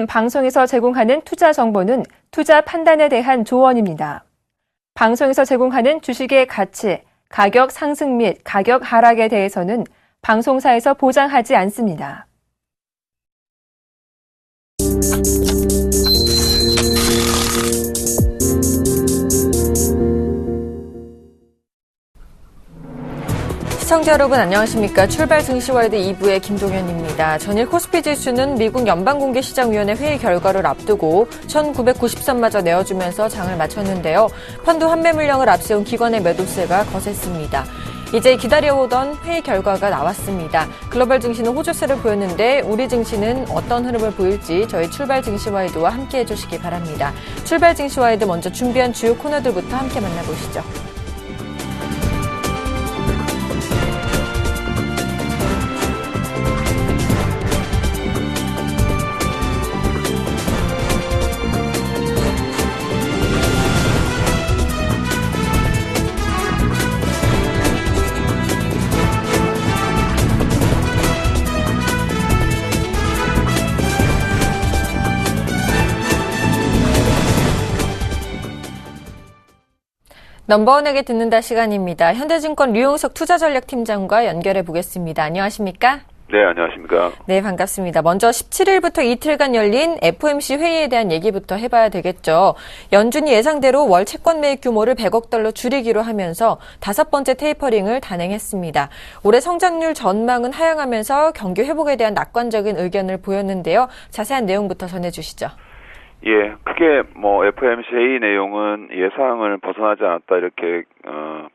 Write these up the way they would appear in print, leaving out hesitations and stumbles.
지금 방송에서 제공하는 투자 정보는 투자 판단에 대한 조언입니다. 방송에서 제공하는 주식의 가치, 가격 상승 및 가격 하락에 대해서는 방송사에서 보장하지 않습니다. 시청자 여러분 안녕하십니까. 출발 증시와이드 2부의 김동현입니다. 전일 코스피 지수는 미국 연방공개시장위원회 회의 결과를 앞두고 1993마저 내어주면서 장을 마쳤는데요. 펀드 환매 물량을 앞세운 기관의 매도세가 거셌습니다. 이제 기다려오던 회의 결과가 나왔습니다. 글로벌 증시는 호조세를 보였는데 우리 증시는 어떤 흐름을 보일지 저희 출발 증시와이드와 함께해 주시기 바랍니다. 출발 증시와이드 먼저 준비한 주요 코너들부터 함께 만나보시죠. 넘버원에게 듣는다 시간입니다. 현대증권 류용석 투자전략팀장과 연결해 보겠습니다. 안녕하십니까? 네, 안녕하십니까? 네, 반갑습니다. 먼저 17일부터 이틀간 열린 FOMC 회의에 대한 얘기부터 해봐야 되겠죠. 연준이 예상대로 월 채권 매입 규모를 100억 달러 줄이기로 하면서 5번째 테이퍼링을 단행했습니다. 올해 성장률 전망은 하향하면서 경기 회복에 대한 낙관적인 의견을 보였는데요. 자세한 내용부터 전해주시죠. 예, 크게 FOMC 회의 내용은 예상을 벗어나지 않았다 이렇게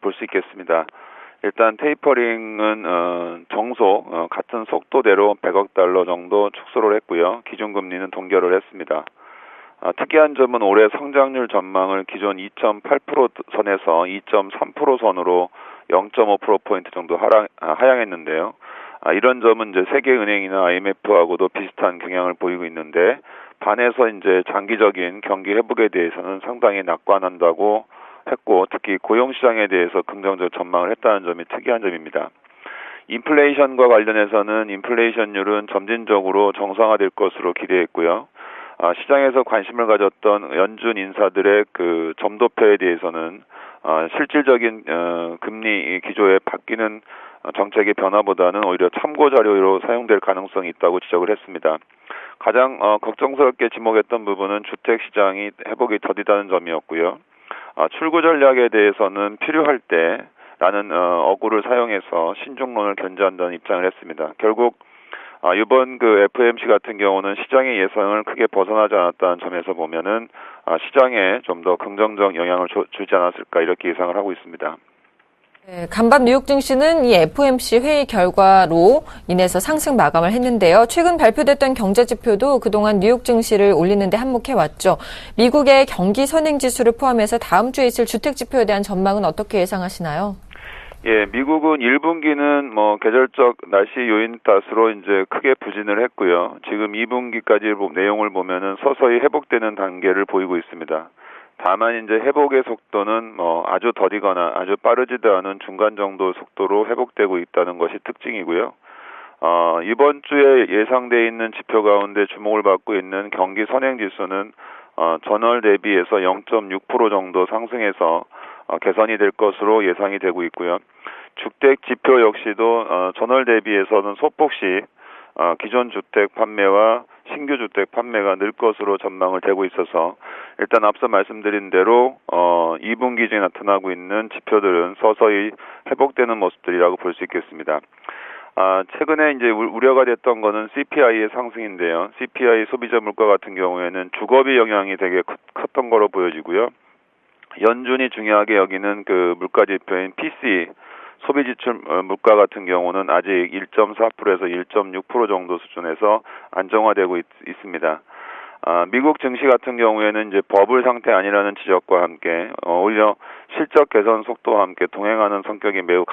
볼 수 있겠습니다. 일단 테이퍼링은 정속 같은 속도대로 100억 달러 정도 축소를 했고요. 기준금리는 동결을 했습니다. 특이한 점은 올해 성장률 전망을 기존 2.8% 선에서 2.3% 선으로 0.5%포인트 정도 하향했는데요. 이런 점은 이제 세계은행이나 IMF하고도 비슷한 경향을 보이고 있는데 반해서 이제 장기적인 경기 회복에 대해서는 상당히 낙관한다고 했고 특히 고용시장에 대해서 긍정적 전망을 했다는 점이 특이한 점입니다. 인플레이션과 관련해서는 인플레이션율은 점진적으로 정상화될 것으로 기대했고요. 시장에서 관심을 가졌던 연준 인사들의 그 점도표에 대해서는 실질적인 금리 기조에 바뀌는 정책의 변화보다는 오히려 참고 자료로 사용될 가능성이 있다고 지적을 했습니다. 가장 걱정스럽게 지목했던 부분은 주택 시장이 회복이 더디다는 점이었고요. 출구 전략에 대해서는 필요할 때라는 어구를 사용해서 신중론을 견제한다는 입장을 했습니다. 결국 이번 그 FOMC 같은 경우는 시장의 예상을 크게 벗어나지 않았다는 점에서 보면은 시장에 좀 더 긍정적 영향을 주지 않았을까 이렇게 예상을 하고 있습니다. 네, 간밤 뉴욕 증시는 이 FOMC 회의 결과로 인해서 상승 마감을 했는데요. 최근 발표됐던 경제 지표도 그동안 뉴욕 증시를 올리는 데 한몫해왔죠. 미국의 경기 선행 지수를 포함해서 다음 주에 있을 주택 지표에 대한 전망은 어떻게 예상하시나요? 예, 미국은 1분기는 계절적 날씨 요인 탓으로 이제 크게 부진을 했고요. 지금 2분기까지 내용을 보면은 서서히 회복되는 단계를 보이고 있습니다. 다만 이제 회복의 속도는 아주 더디거나 아주 빠르지도 않은 중간 정도 속도로 회복되고 있다는 것이 특징이고요. 이번 주에 예상돼 있는 지표 가운데 주목을 받고 있는 경기 선행 지수는 전월 대비해서 0.6% 정도 상승해서 개선이 될 것으로 예상이 되고 있고요. 주택 지표 역시도 전월 대비해서는 소폭씩 기존 주택 판매와 신규 주택 판매가 늘 것으로 전망을 되고 있어서 일단 앞서 말씀드린 대로 2분기 중에 나타나고 있는 지표들은 서서히 회복되는 모습들이라고 볼 수 있겠습니다. 최근에 이제 우려가 됐던 거는 CPI의 상승인데요. CPI 소비자 물가 같은 경우에는 주거비 영향이 되게 컸던 거로 보여지고요. 연준이 중요하게 여기는 그 물가 지표인 PCE 소비지출 물가 같은 경우는 아직 1.4%에서 1.6% 정도 수준에서 안정화되고 있습니다. 미국 증시 같은 경우에는 이제 버블 상태 아니라는 지적과 함께 오히려 실적 개선 속도와 함께 동행하는 성격이 매우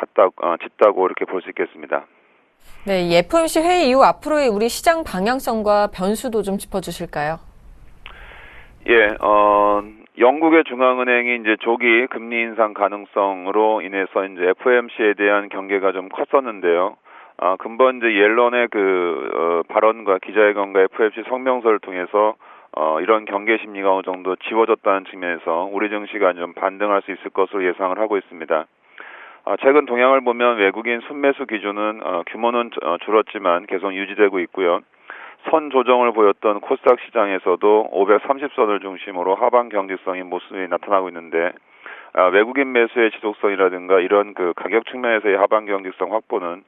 짙다고 이렇게 볼 수 있겠습니다. 네, 이 FOMC 회의 이후 앞으로의 우리 시장 방향성과 변수도 좀 짚어주실까요? 예, 영국의 중앙은행이 이제 조기 금리 인상 가능성으로 인해서 이제 FOMC에 대한 경계가 좀 컸었는데요. 근본 이제 옐런의 발언과 기자회견과 FOMC 성명서를 통해서 이런 경계 심리가 어느 정도 지워졌다는 측면에서 우리 증시가 좀 반등할 수 있을 것으로 예상을 하고 있습니다. 최근 동향을 보면 외국인 순매수 기준은 규모는 줄었지만 계속 유지되고 있고요. 선 조정을 보였던 코스닥 시장에서도 530선을 중심으로 하방 경직성인 모습이 나타나고 있는데 외국인 매수의 지속성이라든가 이런 가격 측면에서의 하방 경직성 확보는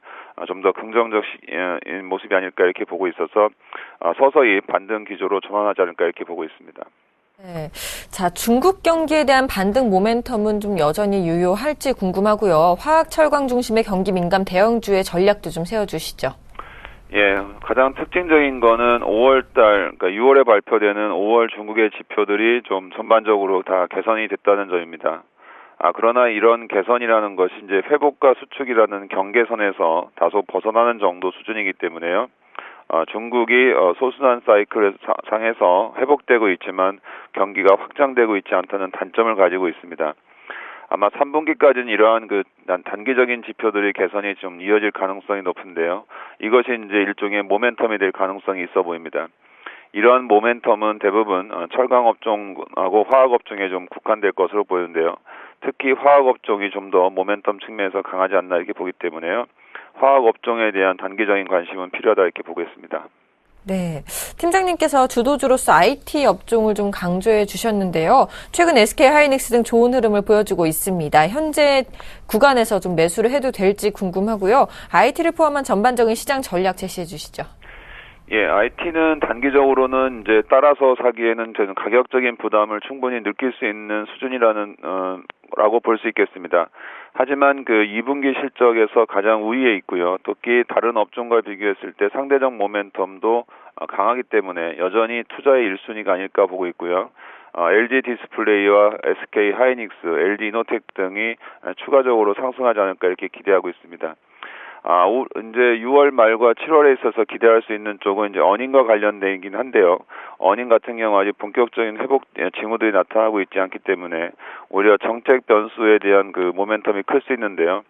좀 더 긍정적 모습이 아닐까 이렇게 보고 있어서 서서히 반등 기조로 전환하지 않을까 이렇게 보고 있습니다. 네. 자, 중국 경기에 대한 반등 모멘텀은 좀 여전히 유효할지 궁금하고요. 화학, 철강 중심의 경기 민감 대형주의 전략도 좀 세워주시죠. 예, 가장 특징적인 거는 5월달, 그러니까 6월에 발표되는 5월 중국의 지표들이 좀 전반적으로 다 개선이 됐다는 점입니다. 그러나 이런 개선이라는 것이 이제 회복과 수축이라는 경계선에서 다소 벗어나는 정도 수준이기 때문에요. 중국이 소순환 사이클 상에서 회복되고 있지만 경기가 확장되고 있지 않다는 단점을 가지고 있습니다. 아마 3분기까지는 이러한 단기적인 지표들의 개선이 좀 이어질 가능성이 높은데요. 이것이 이제 일종의 모멘텀이 될 가능성이 있어 보입니다. 이러한 모멘텀은 대부분 철강업종하고 화학업종에 좀 국한될 것으로 보이는데요. 특히 화학업종이 좀 더 모멘텀 측면에서 강하지 않나 이렇게 보기 때문에요. 화학업종에 대한 단기적인 관심은 필요하다 이렇게 보고 있습니다. 네. 팀장님께서 주도주로서 IT 업종을 좀 강조해 주셨는데요. 최근 SK 하이닉스 등 좋은 흐름을 보여주고 있습니다. 현재 구간에서 좀 매수를 해도 될지 궁금하고요. IT를 포함한 전반적인 시장 전략 제시해 주시죠. 예, IT는 단기적으로는 이제 따라서 사기에는 저는 가격적인 부담을 충분히 느낄 수 있는 수준이라는 라고 볼 수 있겠습니다. 하지만 2분기 실적에서 가장 우위에 있고요. 특히 다른 업종과 비교했을 때 상대적 모멘텀도 강하기 때문에 여전히 투자의 1순위가 아닐까 보고 있고요. LG 디스플레이와 SK 하이닉스, LG 이노텍 등이 추가적으로 상승하지 않을까 이렇게 기대하고 있습니다. 이제 6월 말과 7월에 있어서 기대할 수 있는 쪽은 이제 어닝과 관련되긴 한데요. 어닝 같은 경우 아직 본격적인 회복 징후들이 나타나고 있지 않기 때문에 오히려 정책 변수에 대한 모멘텀이 클 수 있는데요.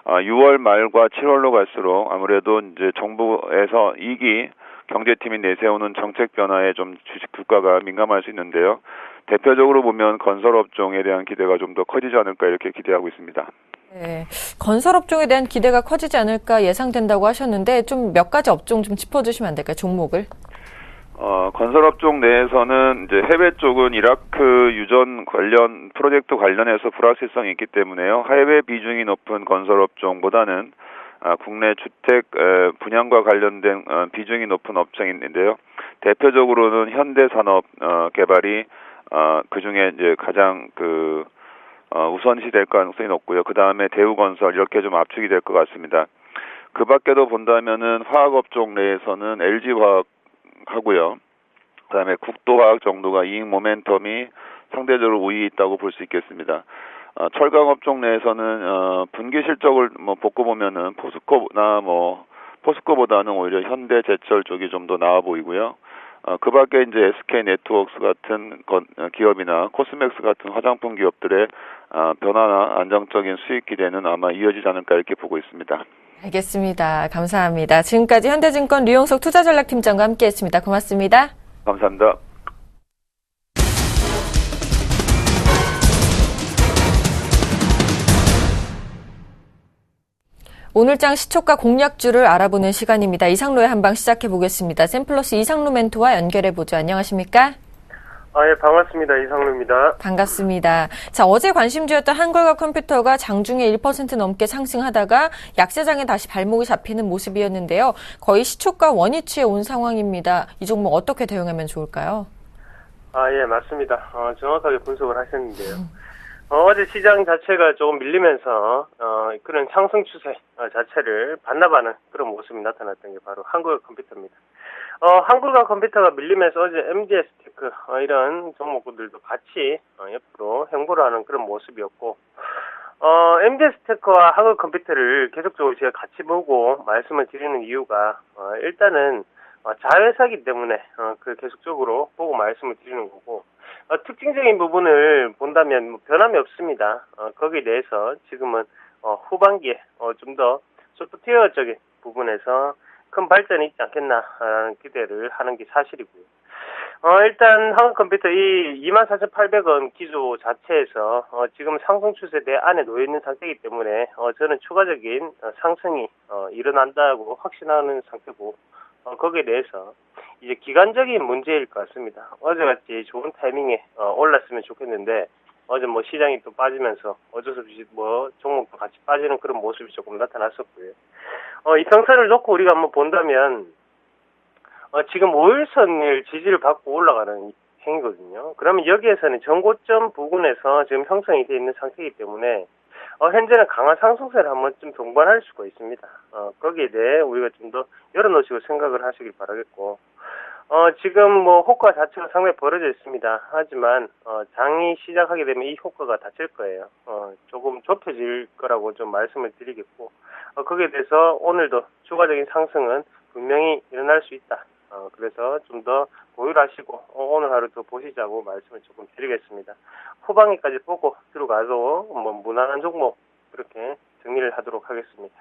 6월 말과 7월로 갈수록 아무래도 이제 정부에서 2기 경제팀이 내세우는 정책 변화에 좀 주식 주가가 민감할 수 있는데요. 대표적으로 보면 건설업종에 대한 기대가 좀 더 커지지 않을까 이렇게 기대하고 있습니다. 네, 건설업종에 대한 기대가 커지지 않을까 예상된다고 하셨는데 좀 몇 가지 업종 좀 짚어주시면 안 될까요? 종목을? 건설업종 내에서는 이제 해외 쪽은 이라크 유전 관련 프로젝트 관련해서 불확실성이 있기 때문에요. 해외 비중이 높은 건설업종보다는 국내 주택 분양과 관련된 비중이 높은 업종인데요. 대표적으로는 현대산업 개발이 그 중에 이제 가장 우선시 될 가능성이 높고요. 그 다음에 대우건설 이렇게 좀 압축이 될 것 같습니다. 그 밖에도 본다면은 화학업종 내에서는 LG화학하고요. 그 다음에 국도화학 정도가 이익 모멘텀이 상대적으로 우위에 있다고 볼 수 있겠습니다. 철강업종 내에서는 분기 실적을 보고 보면은 포스코보다는 오히려 현대제철 쪽이 좀 더 나아 보이고요. 그 밖에 이제 SK 네트워크스 같은 기업이나 코스맥스 같은 화장품 기업들의 변화나 안정적인 수익 기대는 아마 이어지지 않을까 이렇게 보고 있습니다. 알겠습니다. 감사합니다. 지금까지 현대증권 류용석 투자전략팀장과 함께했습니다. 고맙습니다. 감사합니다. 오늘장 시초가 공략주를 알아보는 시간입니다. 이상로의 한방 시작해 보겠습니다. 샘플러스 이상로 멘토와 연결해 보죠. 안녕하십니까? 예, 반갑습니다. 이상로입니다. 반갑습니다. 자, 어제 관심주였던 한글과 컴퓨터가 장중에 1% 넘게 상승하다가 약세장에 다시 발목이 잡히는 모습이었는데요. 거의 시초가 원위치에 온 상황입니다. 이 종목 어떻게 대응하면 좋을까요? 예, 맞습니다. 정확하게 분석을 하셨는데요. 어제 시장 자체가 조금 밀리면서 그런 상승 추세 자체를 반납하는 그런 모습이 나타났던 게 바로 한국어 컴퓨터입니다. 한국어 컴퓨터가 밀리면서 어제 MDS테크 이런 종목들도 같이 옆으로 행보를 하는 그런 모습이었고 MDS테크와 한국어 컴퓨터를 계속적으로 제가 같이 보고 말씀을 드리는 이유가 일단은 자회사이기 때문에 계속적으로 보고 말씀을 드리는 거고 특징적인 부분을 본다면 변함이 없습니다. 거기에 대해서 지금은 후반기에 좀 더 소프트웨어적인 부분에서 큰 발전이 있지 않겠나라는 기대를 하는 게 사실이고요. 일단 한국컴퓨터 이 24,800원 기조 자체에서 지금 상승 추세대 안에 놓여 있는 상태이기 때문에 저는 추가적인 상승이 일어난다고 확신하는 상태고 거기에 대해서 이제 기간적인 문제일 것 같습니다. 어제같이 좋은 타이밍에 올랐으면 좋겠는데 어제 뭐 시장이 또 빠지면서 어쩔 수 없이 뭐 종목도 같이 빠지는 그런 모습이 조금 나타났었고요. 이평선을 놓고 우리가 한번 본다면 지금 5일선을 지지를 받고 올라가는 행위거든요. 그러면 여기에서는 전고점 부근에서 지금 형성이 되어 있는 상태이기 때문에 현재는 강한 상승세를 한번 좀 동반할 수가 있습니다. 거기에 대해 우리가 좀 더 열어놓으시고 생각을 하시길 바라겠고 지금 뭐 호가 자체가 상당히 벌어져 있습니다. 하지만 장이 시작하게 되면 이 효과가 닫힐 거예요. 조금 좁혀질 거라고 좀 말씀을 드리겠고 거기에 대해서 오늘도 추가적인 상승은 분명히 일어날 수 있다. 그래서 좀 더 보유하시고 오늘 하루 더 보시자고 말씀을 조금 드리겠습니다. 후방에까지 보고 들어가도 뭐 무난한 종목 그렇게 정리를 하도록 하겠습니다.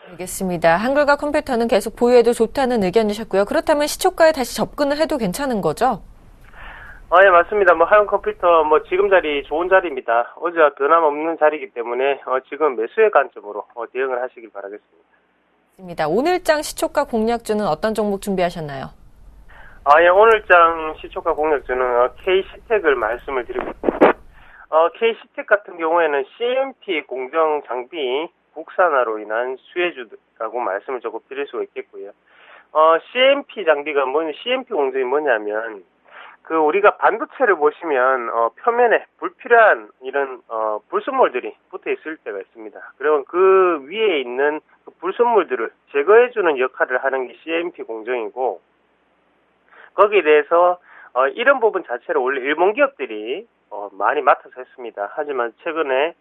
알겠습니다. 한글과 컴퓨터는 계속 보유해도 좋다는 의견이셨고요. 그렇다면 시초가에 다시 접근을 해도 괜찮은 거죠? 예, 맞습니다. 뭐 한글 컴퓨터 뭐 지금 자리 좋은 자리입니다. 어제와 변함없는 자리이기 때문에 지금 매수의 관점으로 대응을 하시길 바라겠습니다. 맞습니다. 오늘장 시초가 공략주는 어떤 종목 준비하셨나요? 예, 오늘장 시초가 공략주는 K시텍을 말씀을 드리고 K시텍 같은 경우에는 CMP 공정 장비 국산화로 인한 수혜주라고 말씀을 조금 드릴 수가 있겠고요. CMP 장비가 CMP 공정이 뭐냐면 우리가 반도체를 보시면 표면에 불필요한 이런 불순물들이 붙어 있을 때가 있습니다. 그리고 그 위에 있는 그 불순물들을 제거해주는 역할을 하는 게 CMP 공정이고 거기에 대해서 이런 부분 자체를 원래 일본 기업들이 많이 맡아서 했습니다. 하지만 최근에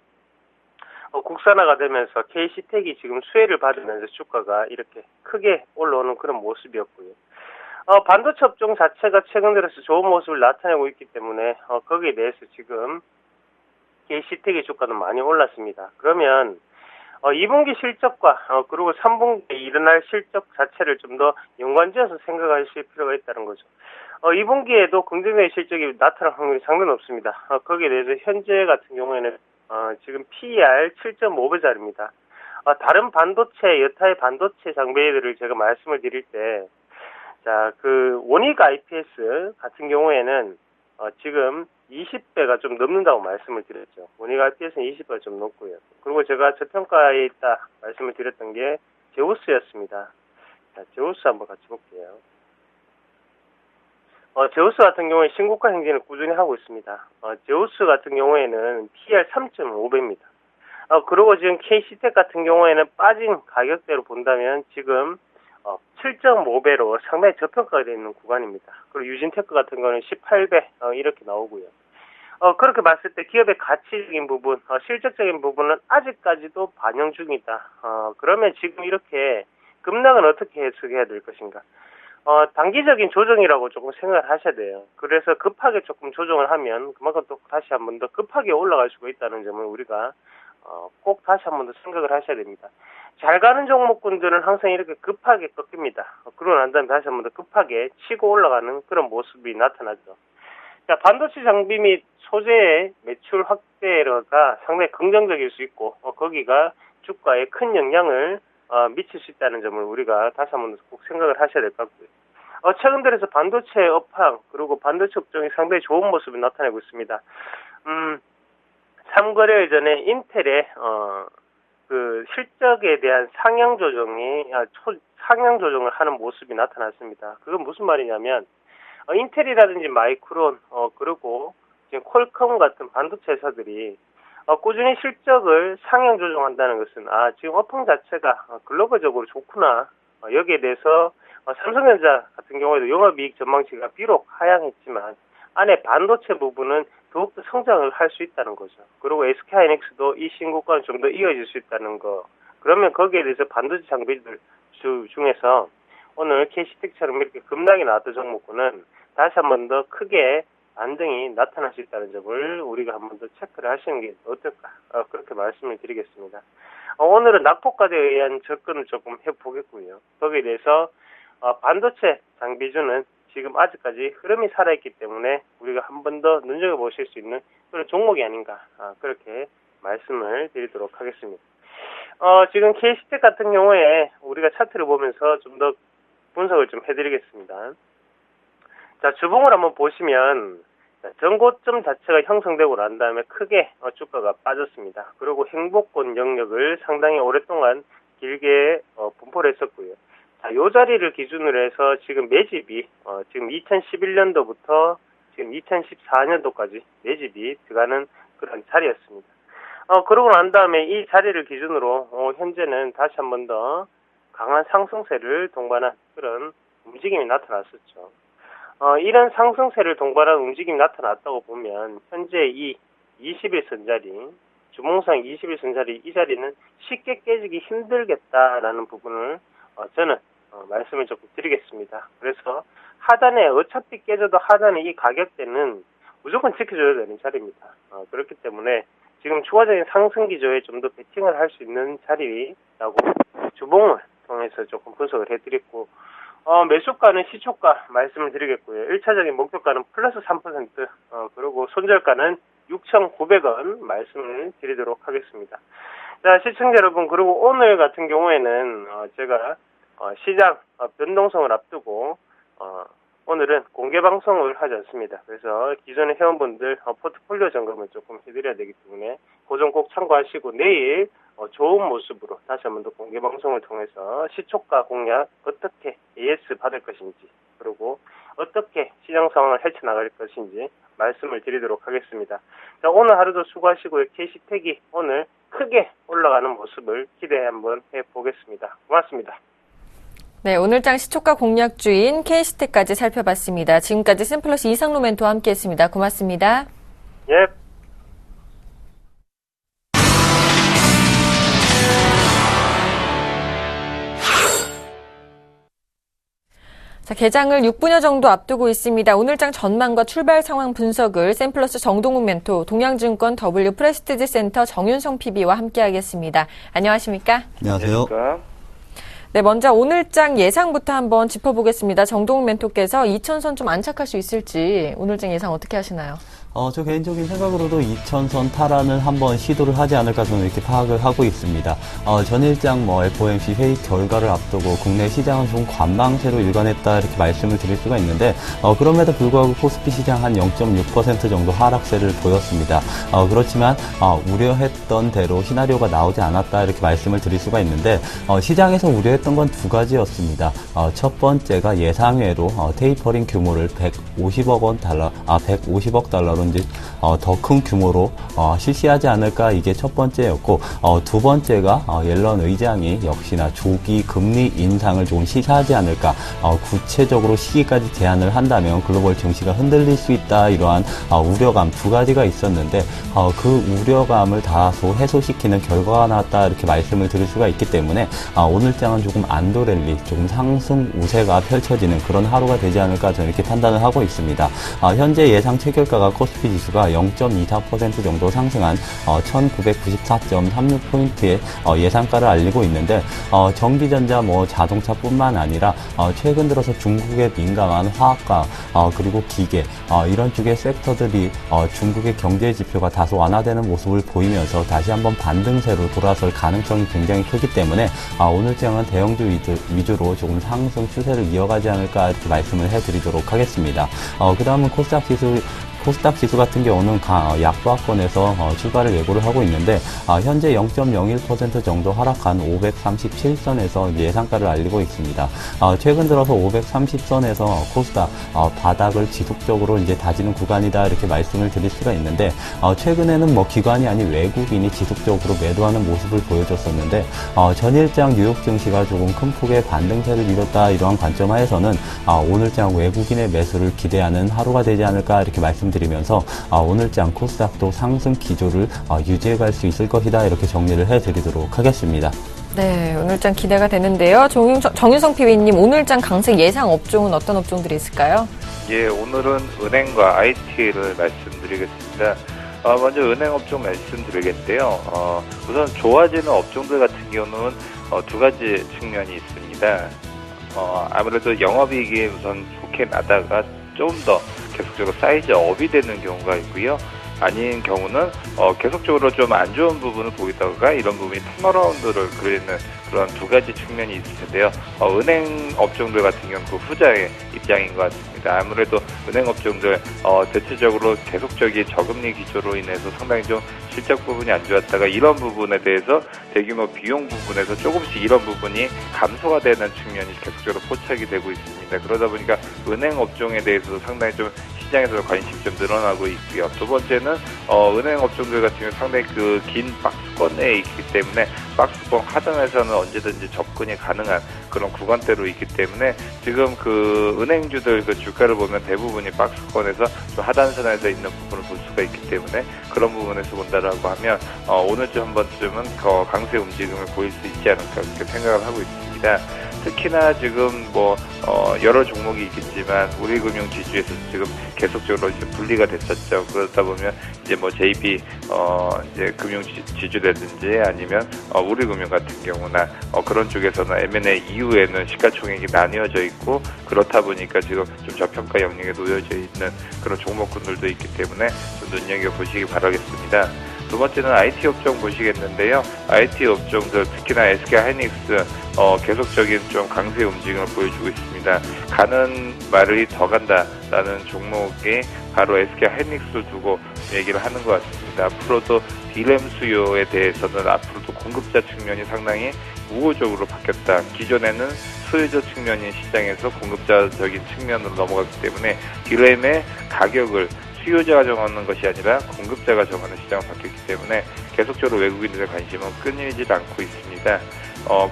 국산화가 되면서 K시텍이 지금 수혜를 받으면서 주가가 이렇게 크게 올라오는 그런 모습이었고요. 반도체 업종 자체가 최근 들어서 좋은 모습을 나타내고 있기 때문에 거기에 대해서 지금 K시텍의 주가도 많이 올랐습니다. 그러면 2분기 실적과 그리고 3분기에 일어날 실적 자체를 좀 더 연관지어서 생각하실 필요가 있다는 거죠. 2분기에도 긍정적인 실적이 나타날 확률이 상당히 높습니다. 거기에 대해서 현재 같은 경우에는 지금 PER 7.5배짜리입니다. 다른 반도체, 여타의 반도체 장비들을 제가 말씀을 드릴 때, 원익 IPS 같은 경우에는 지금 20배가 좀 넘는다고 말씀을 드렸죠. 원익 IPS는 20배가 좀 넘고요. 그리고 제가 저평가에 있다 말씀을 드렸던 게 제우스였습니다. 제우스 한번 같이 볼게요. 제우스 같은 경우에 신고가 행진을 꾸준히 하고 있습니다. 제우스 같은 경우에는 PER 3.5배입니다. 그리고 지금 K시텍 같은 경우에는 빠진 가격대로 본다면 지금 7.5배로 상당히 저평가가 되어 있는 구간입니다. 그리고 유진테크 같은 경우는 18배 이렇게 나오고요. 그렇게 봤을 때 기업의 가치적인 부분, 실적적인 부분은 아직까지도 반영 중이다. 그러면 지금 이렇게 급락은 어떻게 해석해야 될 것인가? 단기적인 조정이라고 조금 생각을 하셔야 돼요. 그래서 급하게 조금 조정을 하면 그만큼 또 다시 한 번 더 급하게 올라갈 수가 있다는 점을 우리가 꼭 다시 한 번 더 생각을 하셔야 됩니다. 잘 가는 종목군들은 항상 이렇게 급하게 꺾입니다. 그러고 난 다음에 다시 한 번 더 급하게 치고 올라가는 그런 모습이 나타나죠. 자, 반도체 장비 및 소재의 매출 확대가 상당히 긍정적일 수 있고 거기가 주가에 큰 영향을 미칠 수 있다는 점을 우리가 다시 한 번 더 꼭 생각을 하셔야 될 것 같고요. 최근 들어서 반도체 업황 그리고 반도체 업종이 상당히 좋은 모습을 나타내고 있습니다. 3거래일 전에 인텔의 실적에 대한 상향 조정을 하는 모습이 나타났습니다. 그건 무슨 말이냐면 인텔이라든지 마이크론 그리고 지금 퀄컴 같은 반도체 회사들이 꾸준히 실적을 상향 조정한다는 것은 지금 업황 자체가 글로벌적으로 좋구나. 여기에 대해서 삼성전자 같은 경우에도 영업이익 전망치가 비록 하향했지만 안에 반도체 부분은 더욱더 성장을 할 수 있다는 거죠. 그리고 SK하이닉스도 이 신고가는 좀 더 이어질 수 있다는 거. 그러면 거기에 대해서 반도체 장비들 중에서 오늘 K시텍처럼 이렇게 급락이 나왔던 종목군은 다시 한 번 더 크게 안정이 나타날 수 있다는 점을 우리가 한 번 더 체크를 하시는 게 어떨까 그렇게 말씀을 드리겠습니다. 오늘은 낙폭과대에 의한 접근을 조금 해보겠고요. 거기에 대해서 반도체 장비주는 지금 아직까지 흐름이 살아있기 때문에 우리가 한 번 더 눈여겨보실 수 있는 그런 종목이 아닌가 그렇게 말씀을 드리도록 하겠습니다. 지금 KC텍 같은 경우에 우리가 차트를 보면서 좀 더 분석을 좀 해드리겠습니다. 자, 주봉을 한번 보시면 전고점 자체가 형성되고 난 다음에 크게 주가가 빠졌습니다. 그리고 행보권 영역을 상당히 오랫동안 길게 분포를 했었고요. 자, 요 자리를 기준으로 해서 지금 매집이 지금 2011년도부터 지금 2014년도까지 매집이 들어가는 그런 자리였습니다. 그러고 난 다음에 이 자리를 기준으로 현재는 다시 한 번 더 강한 상승세를 동반한 그런 움직임이 나타났었죠. 이런 상승세를 동반한 움직임이 나타났다고 보면 현재 이 21선 자리, 주봉상 21선 자리, 이 자리는 쉽게 깨지기 힘들겠다라는 부분을 저는 말씀을 조금 드리겠습니다. 그래서 하단에 어차피 깨져도 하단에 이 가격대는 무조건 지켜줘야 되는 자리입니다. 그렇기 때문에 지금 추가적인 상승 기조에 좀 더 베팅을 할 수 있는 자리라고 주봉을 통해서 조금 분석을 해드렸고, 매수가는 시초가 말씀을 드리겠고요. 1차적인 목표가는 플러스 3%, 그리고 손절가는 6,900원 말씀을 드리도록 하겠습니다. 자, 시청자 여러분, 그리고 오늘 같은 경우에는 제가 시장 변동성을 앞두고 오늘은 공개 방송을 하지 않습니다. 그래서 기존의 회원분들 포트폴리오 점검을 조금 해드려야 되기 때문에 그 점 꼭 참고하시고 내일 좋은 모습으로 다시 한 번 더 공개 방송을 통해서 시초가 공략 어떻게 AS 받을 것인지, 그리고 어떻게 시장 상황을 헤쳐나갈 것인지 말씀을 드리도록 하겠습니다. 자, 오늘 하루도 수고하시고요. KC텍이 오늘 크게 올라가는 모습을 기대해 한번 해보겠습니다. 고맙습니다. 네, 오늘장 시초가 공략주인 KC텍까지 살펴봤습니다. 지금까지 샘플러스 이상로 멘토와 함께했습니다. 고맙습니다. 예. 자, 개장을 6분여 정도 앞두고 있습니다. 오늘장 전망과 출발 상황 분석을 샘플러스 정동욱 멘토, 동양증권 W 프레스티지 센터 정윤성 PB와 함께하겠습니다. 안녕하십니까? 안녕하세요. 네, 먼저 오늘장 예상부터 한번 짚어보겠습니다. 정동욱 멘토께서 2,000선 좀 안착할 수 있을지 오늘장 예상 어떻게 하시나요? 저 개인적인 생각으로도 2,000선 탈환을 한번 시도를 하지 않을까 저는 이렇게 파악을 하고 있습니다. 전일장 FOMC 회의 결과를 앞두고 국내 시장은 좀 관망세로 일관했다 이렇게 말씀을 드릴 수가 있는데, 그럼에도 불구하고 코스피 시장 한 0.6% 정도 하락세를 보였습니다. 그렇지만, 우려했던 대로 시나리오가 나오지 않았다 이렇게 말씀을 드릴 수가 있는데, 시장에서 우려했던 건 두 가지였습니다. 첫 번째가 예상외로, 테이퍼링 규모를 150억 달러로 이제 더 큰 규모로 실시하지 않을까, 이게 첫 번째였고, 두 번째가 옐런 의장이 역시나 조기 금리 인상을 조금 시사하지 않을까, 구체적으로 시기까지 제한을 한다면 글로벌 증시가 흔들릴 수 있다, 이러한 우려감 두 가지가 있었는데, 그 우려감을 다소 해소시키는 결과가 나왔다 이렇게 말씀을 드릴 수가 있기 때문에 오늘장은 조금 안도 랠리, 조금 상승 우세가 펼쳐지는 그런 하루가 되지 않을까 저는 이렇게 판단을 하고 있습니다. 현재 예상 체결가가 코스피 지수가 0.24% 정도 상승한 1994.36포인트의 예상가를 알리고 있는데, 전기전자 자동차뿐만 아니라 최근 들어서 중국에 민감한 화학과 그리고 기계 이런 쪽의 섹터들이 중국의 경제 지표가 다소 완화되는 모습을 보이면서 다시 한번 반등세로 돌아설 가능성이 굉장히 크기 때문에 오늘장은 대형주 위주로 조금 상승 추세를 이어가지 않을까 이렇게 말씀을 해드리도록 하겠습니다. 그 다음은 코스닥 지수 같은 경우는 약보합권에서 출발을 예고를 하고 있는데, 현재 0.01% 정도 하락한 537선에서 예상가를 알리고 있습니다. 최근 들어서 530선에서 코스닥 바닥을 지속적으로 이제 다지는 구간이다 이렇게 말씀을 드릴 수가 있는데, 최근에는 기관이 아닌 외국인이 지속적으로 매도하는 모습을 보여줬었는데, 전일장 뉴욕 증시가 조금 큰 폭의 반등세를 이뤘다, 이러한 관점 하에서는 오늘장 외국인의 매수를 기대하는 하루가 되지 않을까 이렇게 말씀드리면서 오늘장 코스닥도 상승 기조를 유지해 갈 수 있을 것이다 이렇게 정리를 해드리도록 하겠습니다. 네, 오늘장 기대가 되는데요. 정윤성 PB님, 오늘장 강세 예상 업종은 어떤 업종들이 있을까요? 예, 오늘은 은행과 IT를 말씀드리겠습니다. 먼저 은행 업종 말씀드리겠는데요. 우선 좋아지는 업종들 같은 경우는 두 가지 측면이 있습니다. 아무래도 영업이익이 우선 좋게 나다가 좀 더 계속적으로 사이즈업이 되는 경우가 있고요. 아닌 경우는 계속적으로 좀 안 좋은 부분을 보이다가 이런 부분이 턴어라운드를 그리는 그런 두 가지 측면이 있을 텐데요. 은행 업종들 같은 경우는 그 후자의 입장인 것 같습니다. 아무래도 은행 업종들 대체적으로 계속적인 저금리 기조로 인해서 상당히 좀 실적 부분이 안 좋았다가 이런 부분에 대해서 대규모 비용 부분에서 조금씩 이런 부분이 감소가 되는 측면이 계속적으로 포착이 되고 있습니다. 그러다 보니까 은행 업종에 대해서도 상당히 좀 시장에서 관심이 좀 늘어나고 있고요. 두 번째는 은행 업종들 같은 경우 상당히 그 긴 박스권 내에 있기 때문에 박스권 하단에서는 언제든지 접근이 가능한 그런 구간대로 있기 때문에 지금 그 은행주들 그 주가를 보면 대부분이 박스권에서 좀 하단선에서 있는 부분을 볼 수가 있기 때문에 그런 부분에서 본다라고 하면 오늘쯤 한 번쯤은 더 강세 움직임을 보일 수 있지 않을까 그렇게 생각을 하고 있습니다. 특히나 지금 여러 종목이 있겠지만 우리금융 지주에서 지금 계속적으로 이제 분리가 됐었죠. 그러다 보면 이제 JB 이제 금융 지주라든지 아니면 우리금융 같은 경우나 그런 쪽에서는 M&A 이후에는 시가총액이 나뉘어져 있고 그렇다 보니까 지금 좀 저평가 영역에 놓여져 있는 그런 종목군들도 있기 때문에 좀 눈여겨 보시기 바라겠습니다. 두 번째는 IT 업종 보시겠는데요. IT 업종들 특히나 SK하이닉스 계속적인 좀 강세 움직임을 보여주고 있습니다. 가는 말이 더 간다라는 종목이 바로 SK하이닉스를 두고 얘기를 하는 것 같습니다. 앞으로도 D램 수요에 대해서는 앞으로도 공급자 측면이 상당히 우호적으로 바뀌었다. 기존에는 소유자 측면인 시장에서 공급자적인 측면으로 넘어갔기 때문에 D램의 가격을 수요자가 정하는 것이 아니라 공급자가 정하는 시장으로 바뀌었기 때문에 계속적으로 외국인들의 관심은 끊이지 않고 있습니다.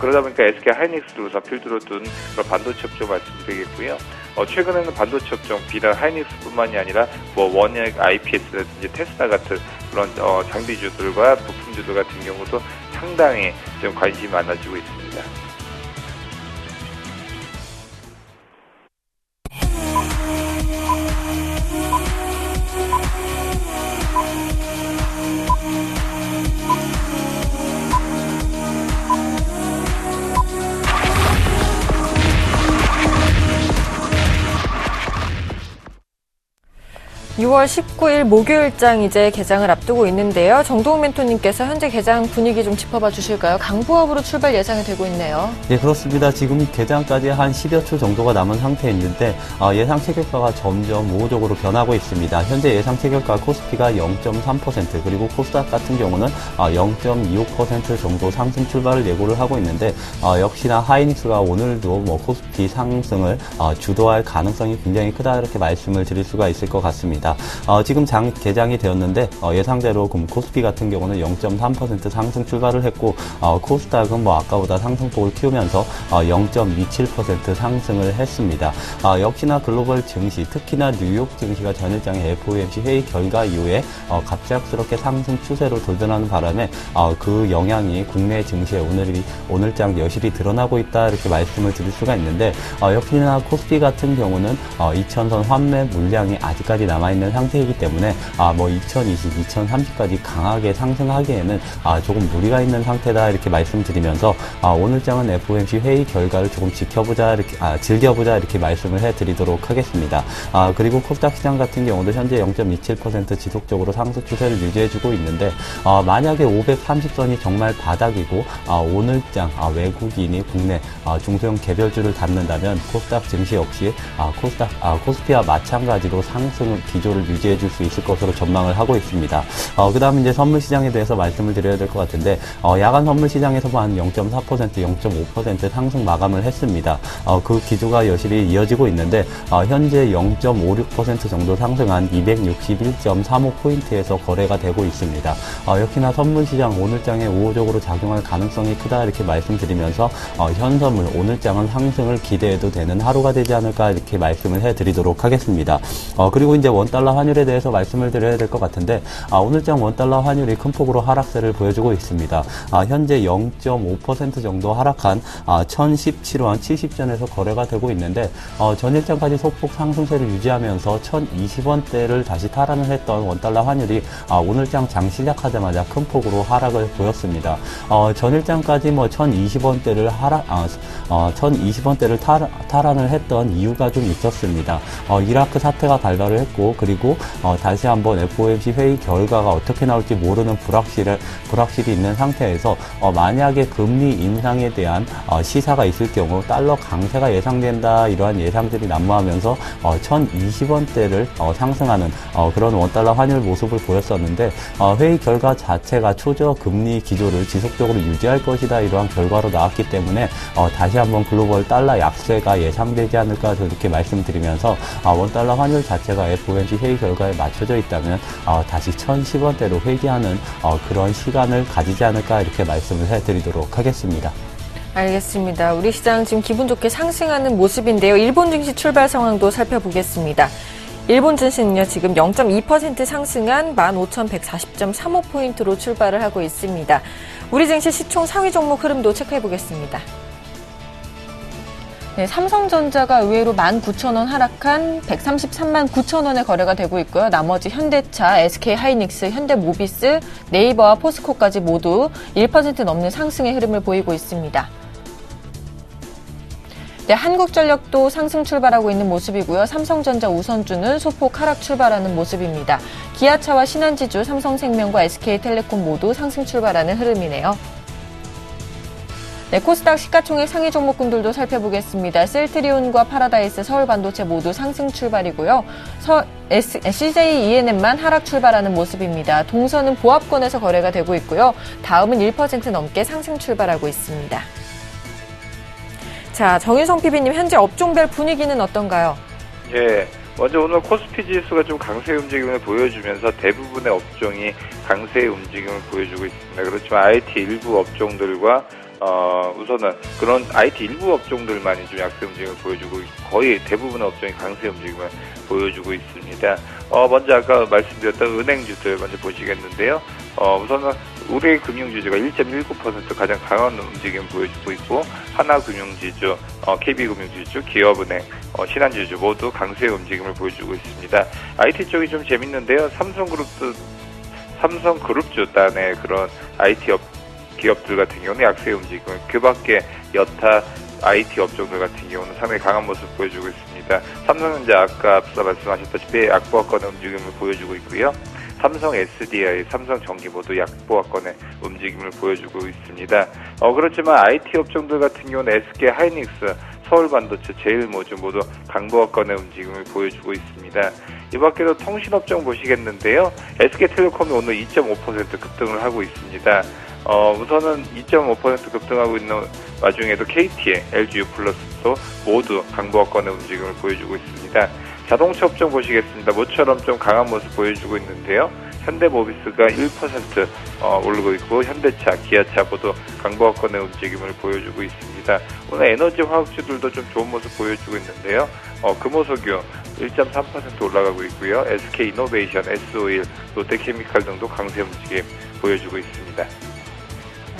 그러다 보니까 SK하이닉스를 우선 필두로 둔 그런 반도체 업종 말씀드리겠고요. 최근에는 반도체 업종 비단 하이닉스뿐만이 아니라 원액 IPS라든지 테스라 같은 그런 장비주들과 부품주들 같은 경우도 상당히 좀 관심이 많아지고 있습니다. (6월 19일) 목요일장 이제 개장을 앞두고 있는데요. 정동욱 멘토님께서 현재 개장 분위기 좀 짚어봐 주실까요? 강보합으로 출발 예상이 되고 있네요. 네, 그렇습니다. 지금 개장까지 한 10여 초 정도가 남은 상태인데 예상 체결가가 점점 우호적으로 변하고 있습니다. 현재 예상 체결가 코스피가 0.3% 그리고 코스닥 같은 경우는 0.25% 정도 상승 출발을 예고를 하고 있는데 역시나 하이닉스가 오늘도 코스피 상승을 주도할 가능성이 굉장히 크다 이렇게 말씀을 드릴 수가 있을 것 같습니다. 지금 개장이 되었는데 예상대로 코스피 같은 경우는 0.3% 상승 출발을 했고 코스닥은 아까보다 상승폭을 키우면서 0.27% 상승을 했습니다. 역시나 글로벌 증시, 특히나 뉴욕 증시가 전일장의 FOMC 회의 결과 이후에 갑작스럽게 상승 추세로 돌변하는 바람에 그 영향이 국내 증시에 오늘장 여실히 드러나고 있다 이렇게 말씀을 드릴 수가 있는데 역시나 코스피 같은 경우는 2000선 환매 물량이 아직까지 남아있는 상태이기 때문에 2020, 2030까지 강하게 상승하기에는 조금 무리가 있는 상태다 이렇게 말씀드리면서 오늘장은 FOMC 회의 결과를 조금 즐겨보자 이렇게 말씀을 해드리도록 하겠습니다. 그리고 코스닥 시장 같은 경우도 현재 0.27% 지속적으로 상승 추세를 유지해주고 있는데 만약에 530선이 정말 바닥이고 오늘장 외국인이 국내 중소형 개별주를 담는다면 코스닥 증시 역시 코스피와 마찬가지로 상승 기조를 유지해줄 수 있을 것으로 전망을 하고 있습니다. 그 다음에 이제 선물 시장에 대해서 말씀을 드려야 될 것 같은데 야간 선물 시장에서도 한 0.4%, 0.5% 상승 마감을 했습니다. 그 기조가 여실히 이어지고 있는데 현재 0.56% 정도 상승한 261.35포인트에서 거래가 되고 있습니다. 역시나 선물 시장 오늘장에 우호적으로 작용할 가능성이 크다 이렇게 말씀드리면서 현선물 오늘장은 상승을 기대해도 되는 하루가 되지 않을까 이렇게 말씀을 해드리도록 하겠습니다. 그리고 이제 원달러 환율에 대해서 말씀을 드려야 될 것 같은데, 오늘장 원달러 환율이 큰 폭으로 하락세를 보여주고 있습니다. 현재 0.5% 정도 하락한 1017원 70전에서 거래가 되고 있는데, 전일장까지 소폭 상승세를 유지하면서 1020원대를 다시 탈환을 했던 원달러 환율이 오늘장 장 시작하자마자 큰 폭으로 하락을 보였습니다. 전일장까지 1020원대를 1020원대를 탈환을 했던 이유가 좀 있었습니다. 이라크 사태가 발발을 했고, 그리고 다시 한번 FOMC 회의 결과가 어떻게 나올지 모르는 불확실이 있는 상태에서 만약에 금리 인상에 대한 시사가 있을 경우 달러 강세가 예상된다, 이러한 예상들이 난무하면서 1020원대를 상승하는 그런 원달러 환율 모습을 보였었는데, 회의 결과 자체가 초저 금리 기조를 지속적으로 유지할 것이다, 이러한 결과로 나왔기 때문에 다시 한번 글로벌 달러 약세가 예상되지 않을까, 저렇게 말씀드리면서 원달러 환율 자체가 FOMC 회의 결과에 맞춰져 있다면 다시 1010원대로 회귀하는 그런 시간을 가지지 않을까, 이렇게 말씀을 해드리도록 하겠습니다. 알겠습니다. 우리 시장 지금 기분 좋게 상승하는 모습인데요. 일본 증시 출발 상황도 살펴보겠습니다. 일본 증시는요, 지금 0.2% 상승한 15,140.35포인트로 출발을 하고 있습니다. 우리 증시 시총 상위 종목 흐름도 체크해보겠습니다. 네, 삼성전자가 의외로 19,000원 하락한 133만 9천원에 거래가 되고 있고요. 나머지 현대차, SK하이닉스, 현대모비스, 네이버와 포스코까지 모두 1% 넘는 상승의 흐름을 보이고 있습니다. 네, 한국전력도 상승 출발하고 있는 모습이고요. 삼성전자 우선주는 소폭 하락 출발하는 모습입니다. 기아차와 신한지주, 삼성생명과 SK텔레콤 모두 상승 출발하는 흐름이네요. 네, 코스닥 시가총액 상위 종목군들도 살펴보겠습니다. 셀트리온과 파라다이스, 서울반도체 모두 상승 출발이고요. CJ ENM만 하락 출발하는 모습입니다. 동선은 보합권에서 거래가 되고 있고요. 다음은 1% 넘게 상승 출발하고 있습니다. 자, 정윤성 PB님, 현재 업종별 분위기는 어떤가요? 예. 먼저 오늘 코스피 지수가 좀 강세 움직임을 보여주면서 대부분의 업종이 강세의 움직임을 보여주고 있습니다. 그렇지만 IT 일부 업종들과 우선은 그런 IT 일부 업종들만이 좀 약세 움직임을 보여주고 거의 대부분의 업종이 강세 움직임을 보여주고 있습니다. 먼저 아까 말씀드렸던 은행주들 먼저 보시겠는데요. 우선은 우리 금융지주가 1.19% 가장 강한 움직임을 보여주고 있고, 하나금융지주, KB금융지주, 기업은행, 신한지주 모두 강세의 움직임을 보여주고 있습니다. IT 쪽이 좀 재밌는데요. 삼성그룹주 단의 그런 IT 기업들 같은 경우는 약세의 움직임을, 그 밖에 여타 IT 업종들 같은 경우는 상당히 강한 모습을 보여주고 있습니다. 삼성전자 아까 앞서 말씀하셨다시피 약보합권의 움직임을 보여주고 있고요. 삼성 SDI, 삼성전기 모두 약보합권의 움직임을 보여주고 있습니다. 그렇지만 IT 업종들 같은 경우는 SK하이닉스, 서울반도체, 제일모주 모두 강보합권의 움직임을 보여주고 있습니다. 이 밖에도 통신업종 보시겠는데요. SK텔레콤이 오늘 2.5% 급등을 하고 있습니다. 우선은 2.5% 급등하고 있는 와중에도 KT에 LGU 플러스도 모두 강보합권의 움직임을 보여주고 있습니다. 자동차 업종 보시겠습니다. 모처럼 좀 강한 모습 보여주고 있는데요. 현대모비스가 1% 오르고 있고, 현대차, 기아차 모두 강보합권의 움직임을 보여주고 있습니다. 오늘 에너지 화학주들도 좀 좋은 모습 보여주고 있는데요. 금호석유 1.3% 올라가고 있고요. SK이노베이션, S-오일, 롯데케미칼 등도 강세 움직임 보여주고 있습니다.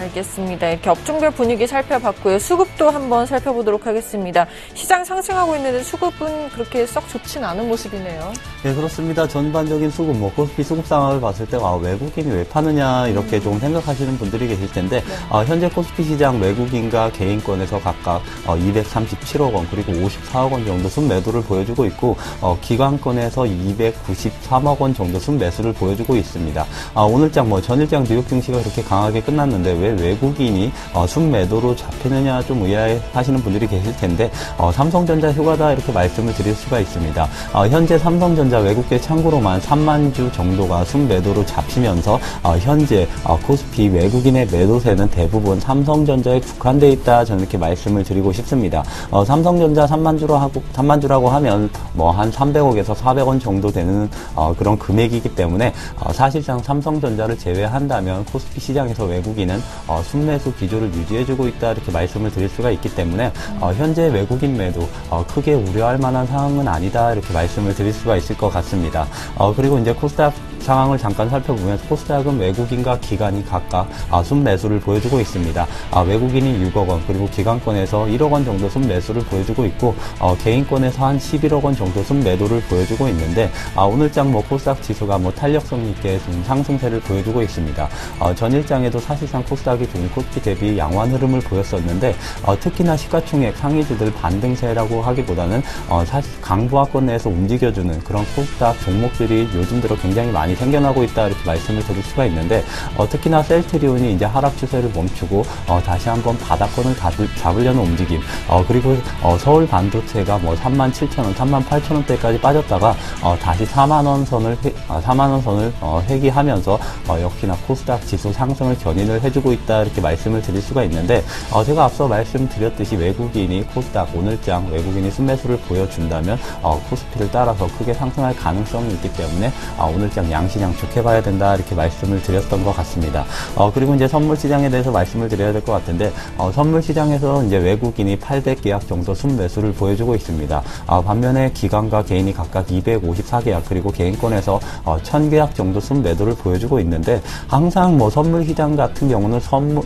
알겠습니다. 이렇게 업종별 분위기 살펴봤고요. 수급도 한번 살펴보도록 하겠습니다. 시장 상승하고 있는데 수급은 그렇게 썩 좋진 않은 모습이네요. 네, 그렇습니다. 전반적인 수급, 코스피 수급 상황을 봤을 때, 외국인이 왜 파느냐, 이렇게 좀 생각하시는 분들이 계실 텐데, 현재 코스피 시장 외국인과 개인권에서 각각 237억 원, 그리고 54억 원 정도 순매도를 보여주고 있고, 기관권에서 293억 원 정도 순매수를 보여주고 있습니다. 오늘장, 전일장 뉴욕 증시가 그렇게 강하게 끝났는데, 왜 외국인이 순매도로 잡히느냐 좀 의아해하시는 분들이 계실 텐데, 삼성전자 휴가다, 이렇게 말씀을 드릴 수가 있습니다. 현재 삼성전자 외국계 창구로만 3만 주 정도가 순매도로 잡히면서 현재 코스피 외국인의 매도세는 대부분 삼성전자에 국한돼 있다, 저는 이렇게 말씀을 드리고 싶습니다. 삼성전자 3만 주라고 하면 한 300억에서 400원 정도 되는 그런 금액이기 때문에 사실상 삼성전자를 제외한다면 코스피 시장에서 외국인은 순매수 기조를 유지해주고 있다 이렇게 말씀을 드릴 수가 있기 때문에 현재 외국인 매도 크게 우려할 만한 상황은 아니다 이렇게 말씀을 드릴 수가 있을 것 같습니다. 그리고 이제 코스닥 상황을 잠깐 살펴보면 코스닥은 외국인과 기관이 각각 순매수를 보여주고 있습니다. 외국인이 6억 원 그리고 기관권에서 1억 원 정도 순매수를 보여주고 있고 개인권에서 한 11억 원 정도 순매도를 보여주고 있는데 오늘장 코스닥 지수가 탄력성 있게 좀 상승세를 보여주고 있습니다. 전일장에도 사실상 코스닥이 좀 코스피 대비 양호한 흐름을 보였었는데 특히나 시가총액 상위주들 반등세라고 하기보다는 사실 강보합권 내에서 움직여주는 그런 코스닥 종목들이 요즘 들어 굉장히 많이 생겨나고 있다 이렇게 말씀을 드릴 수가 있는데 특히나 셀트리온이 이제 하락 추세를 멈추고 다시 한번 바닥권을 잡으려는 움직임 그리고 서울 반도체가 37,000원, 38,000원대까지 빠졌다가 다시 4만원 선을 회귀하면서 역시나 코스닥 지수 상승을 견인을 해주고 있다 이렇게 말씀을 드릴 수가 있는데 제가 앞서 말씀드렸듯이 외국인이 코스닥 오늘장 외국인이 순매수를 보여준다면 코스피를 따라서 크게 상승할 가능성이 있기 때문에 오늘장 양시장 좋게 봐야 된다 이렇게 말씀을 드렸던 것 같습니다. 그리고 이제 선물 시장에 대해서 말씀을 드려야 될 것 같은데 선물 시장에서 이제 외국인이 800계약 정도 순매수를 보여주고 있습니다. 반면에 기관과 개인이 각각 254계약 그리고 개인권에서 1000계약 정도 순매도를 보여주고 있는데 항상 선물 시장 같은 경우는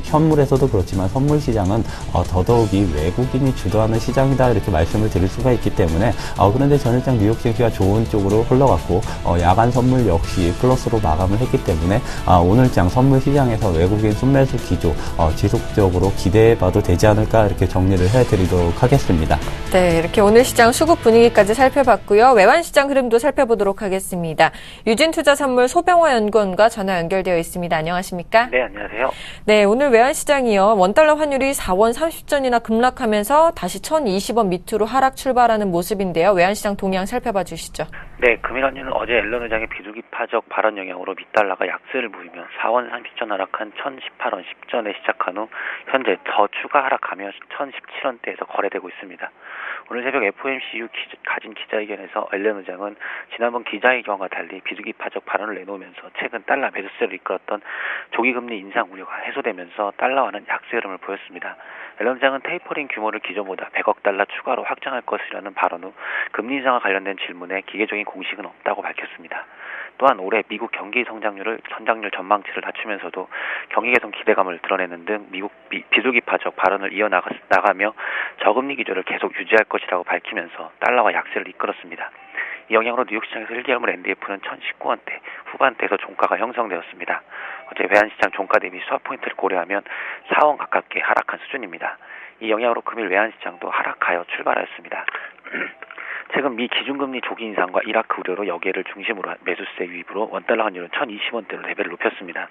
현물에서도 그렇지만 선물 시장은 더더욱이 외국인이 주도하는 시장이다 이렇게 말씀을 드릴 수가 있기 때문에 그런데 전일장 뉴욕 증시가 좋은 쪽으로 흘러갔고 야간 선물 역시 플러스로 마감을 했기 때문에 오늘장 선물 시장에서 외국인 순매수 기조 지속적으로 기대해봐도 되지 않을까 이렇게 정리를 해드리도록 하겠습니다. 네, 이렇게 오늘 시장 수급 분위기까지 살펴봤고요. 외환 시장 흐름도 살펴보도록 하겠습니다. 유진투자선물 소병화 연구원과 전화 연결되어 있습니다. 안녕하십니까? 네, 안녕하세요. 네, 오늘 외환 시장이요. 원달러 환율이 4원 30전이나 급락하면서 다시 1,020원 밑으로 하락 출발하는 모습인데요. 외환 시장 동향 살펴봐 주시죠. 네, 금일 환율은 어제 앨런 의장의 비둘기파적 발언 영향으로 밑달러가 약세를 보이며 4원 30전 하락한 1,018원 10전에 시작한 후 현재 더 추가 하락하며 1,017원대에서 거래되고 있습니다. 오늘 새벽 FOMC 이후 가진 기자회견에서 앨런 의장은 지난번 기자회견과 달리 비둘기파적 발언을 내놓으면서 최근 달러 매수세를 이끌었던 조기금리 인상 우려가 해소되면서 달러와는 약세 흐름을 보였습니다. 앨런 의장은 테이퍼링 규모를 기존보다 100억 달러 추가로 확장할 것이라는 발언 후 금리 인상과 관련된 질문에 기계적인 공식은 없다고 밝혔습니다. 또한 올해 미국 경기 성장률 전망치를 낮추면서도 경기 개선 기대감을 드러내는 등 미국 비둘기파적 발언을 이어나가며 저금리 기조를 계속 유지할 것이라고 밝히면서 달러와 약세를 이끌었습니다. 이 영향으로 뉴욕 시장에서 1개월물 NDF는 1,019원대 후반대에서 종가가 형성되었습니다. 어제 외환시장 종가 대비 스왑 포인트를 고려하면 4원 가깝게 하락한 수준입니다. 이 영향으로 금일 외환시장도 하락하여 출발하였습니다. 최근 미 기준금리 조기 인상과 이라크 우려로 여기를 중심으로 매수세 유입으로 원달러 환율은 1,020원대로 레벨을 높였습니다.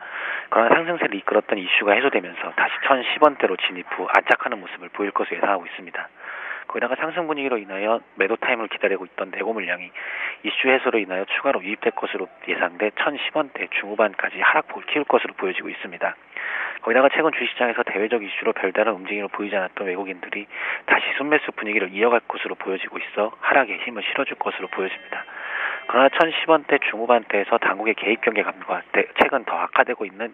그러나 상승세를 이끌었던 이슈가 해소되면서 다시 1,010원대로 진입 후 안착하는 모습을 보일 것으로 예상하고 있습니다. 거기다가 상승 분위기로 인하여 매도 타임을 기다리고 있던 내고 물량이 이슈 해소로 인하여 추가로 유입될 것으로 예상돼 1,010원대 중후반까지 하락폭을 키울 것으로 보여지고 있습니다. 거기다가 최근 주식시장에서 대외적 이슈로 별다른 움직임을 보이지 않았던 외국인들이 다시 순매수 분위기를 이어갈 것으로 보여지고 있어 하락에 힘을 실어줄 것으로 보여집니다. 그러나 1,010원대 중후반대에서 당국의 개입 경계감과 최근 더 악화되고 있는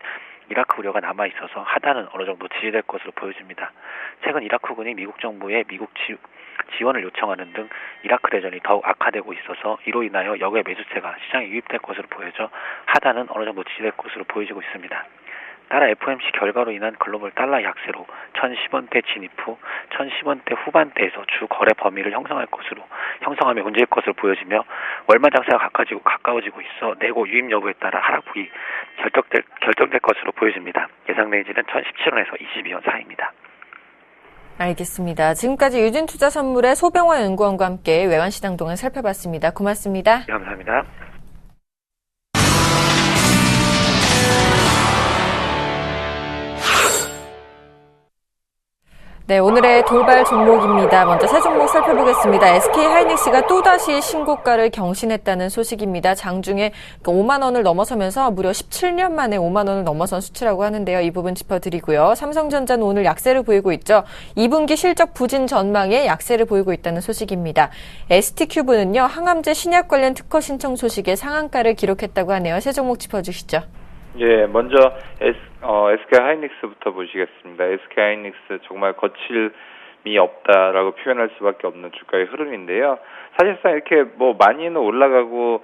이라크 우려가 남아있어서 하단은 어느 정도 지지될 것으로 보여집니다. 최근 이라크군이 미국 정부에 지원을 요청하는 등 이라크 대전이 더욱 악화되고 있어서 이로 인하여 역외 매수세가 시장에 유입될 것으로 보여져 하단은 어느 정도 지지될 것으로 보여지고 있습니다. 따라 FOMC 결과로 인한 글로벌 달러 약세로 1,010원대 진입 후 1,010원대 후반대에서 주 거래 범위를 형성하며 움직일 것으로 보여지며 월말 장세가 가까워지고 있어 내고 유입 여부에 따라 하락폭이 결정될 것으로 보여집니다. 예상 레인지는 1,017원에서 22원 사이입니다. 알겠습니다. 지금까지 유진투자선물의 소병화 연구원과 함께 외환시장 동향 살펴봤습니다. 고맙습니다. 네, 감사합니다. 네, 오늘의 돌발 종목입니다. 먼저 세 종목 살펴보겠습니다. SK하이닉스가 또다시 신고가를 경신했다는 소식입니다. 장중에 5만 원을 넘어서면서 무려 17년 만에 5만 원을 넘어선 수치라고 하는데요. 이 부분 짚어드리고요. 삼성전자는 오늘 약세를 보이고 있죠. 2분기 실적 부진 전망에 약세를 보이고 있다는 소식입니다. ST큐브는요. 항암제 신약 관련 특허 신청 소식에 상한가를 기록했다고 하네요. 세 종목 짚어주시죠. 예, 먼저 SK 하이닉스부터 보시겠습니다. SK 하이닉스 정말 거칠미 없다라고 표현할 수밖에 없는 주가의 흐름인데요. 사실상 이렇게 뭐 많이는 올라가고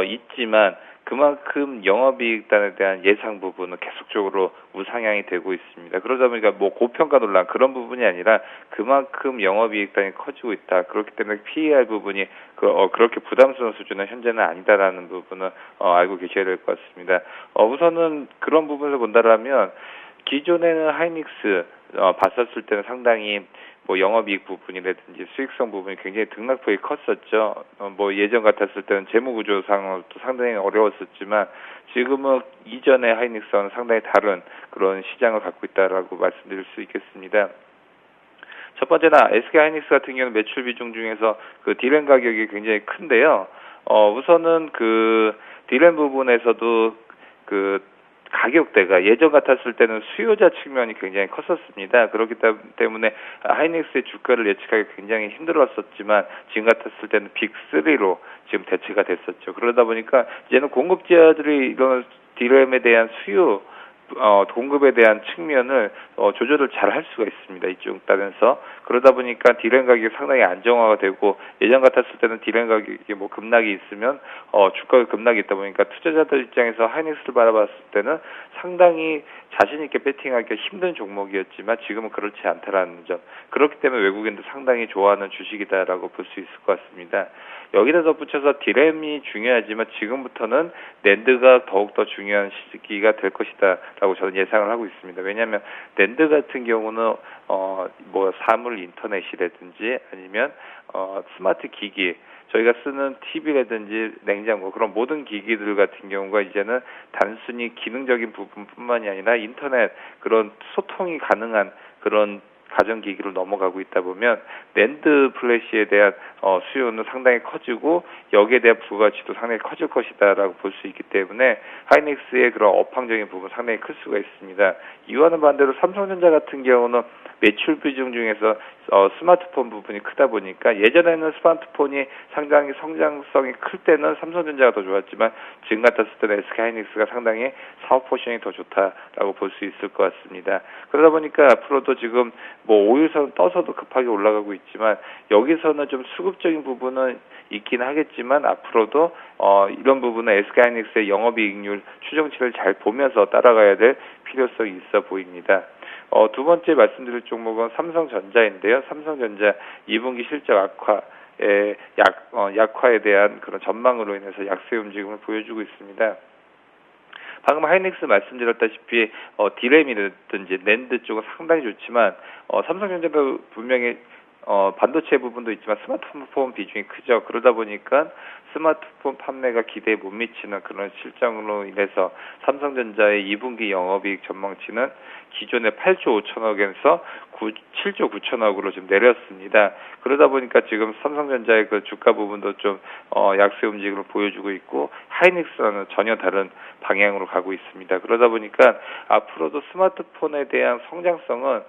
있지만 그만큼 영업이익단에 대한 예상 부분은 계속적으로 우상향이 되고 있습니다. 그러다 보니까 뭐 고평가 논란 그런 부분이 아니라 그만큼 영업이익단이 커지고 있다. 그렇기 때문에 PER 부분이 그렇게 부담스러운 수준은 현재는 아니다라는 부분은 알고 계셔야 될 것 같습니다. 우선은 그런 부분을 본다라면 기존에는 하이닉스 봤었을 때는 상당히 뭐 영업이익 부분이라든지 수익성 부분이 굉장히 등락폭이 컸었죠. 뭐 예전 같았을 때는 재무구조상으로도 상당히 어려웠었지만 지금은 이전의 하이닉스와는 상당히 다른 그런 시장을 갖고 있다라고 말씀드릴 수 있겠습니다. 첫 번째는 SK 하이닉스 같은 경우는 매출 비중 중에서 그 디램 가격이 굉장히 큰데요. 우선은 그 디램 부분에서도 그 가격대가 예전 같았을 때는 수요자 측면이 굉장히 컸었습니다. 그렇기 때문에 하이닉스의 주가를 예측하기 굉장히 힘들었었지만 지금 같았을 때는 빅3로 지금 대체가 됐었죠. 그러다 보니까 이제는 공급자들이 이런 디램에 대한 수요 공급에 대한 측면을 조절을 잘 할 수가 있습니다. 이쪽 따라서 그러다 보니까 디램 가격이 상당히 안정화가 되고 예전 같았을 때는 디램 가격이 뭐 급락이 있으면 주가가 급락이 있다 보니까 투자자들 입장에서 하이닉스를 바라봤을 때는 상당히 자신 있게 배팅하기가 힘든 종목이었지만 지금은 그렇지 않다라는 점. 그렇기 때문에 외국인도 상당히 좋아하는 주식이다라고 볼 수 있을 것 같습니다. 여기다 덧붙여서 디램이 중요하지만 지금부터는 낸드가 더욱더 중요한 시기가 될 것이다라고 저는 예상을 하고 있습니다. 왜냐하면 낸드 같은 경우는 뭐 사물 인터넷이라든지 아니면 스마트 기기 저희가 쓰는 TV라든지 냉장고 그런 모든 기기들 같은 경우가 이제는 단순히 기능적인 부분뿐만이 아니라 인터넷 그런 소통이 가능한 그런 가전기기로 넘어가고 있다 보면 낸드 플래시에 대한 수요는 상당히 커지고 여기에 대한 부가가치도 상당히 커질 것이다라고 볼 수 있기 때문에 하이닉스의 그런 업황적인 부분 상당히 클 수가 있습니다. 이와는 반대로 삼성전자 같은 경우는 매출 비중 중에서 스마트폰 부분이 크다 보니까 예전에는 스마트폰이 상당히 성장성이 클 때는 삼성전자가 더 좋았지만 지금 같았을 때는 SK 하이닉스가 상당히 사업 포지션이 더 좋다라고 볼 수 있을 것 같습니다. 그러다 보니까 앞으로도 지금 뭐 5일선 떠서도 급하게 올라가고 있지만 여기서는 좀 수급적인 부분은 있긴 하겠지만 앞으로도 이런 부분은 SK 하이닉스의 영업이익률 추정치를 잘 보면서 따라가야 될 필요성이 있어 보입니다. 두 번째 말씀드릴 종목은 삼성전자인데요. 삼성전자 2분기 실적 악화의 약화에 대한 그런 전망으로 인해서 약세 움직임을 보여주고 있습니다. 방금 하이닉스 말씀드렸다시피 디램이라든지 낸드 쪽은 상당히 좋지만 삼성전자도 분명히 반도체 부분도 있지만 스마트폰 비중이 크죠. 그러다 보니까 스마트폰 판매가 기대에 못 미치는 그런 실정으로 인해서 삼성전자의 2분기 영업이익 전망치는 기존의 8조 5천억에서 7조 9천억으로 좀 내렸습니다. 그러다 보니까 지금 삼성전자의 그 주가 부분도 좀 약세 움직임을 보여주고 있고 하이닉스와는 전혀 다른 방향으로 가고 있습니다. 그러다 보니까 앞으로도 스마트폰에 대한 성장성은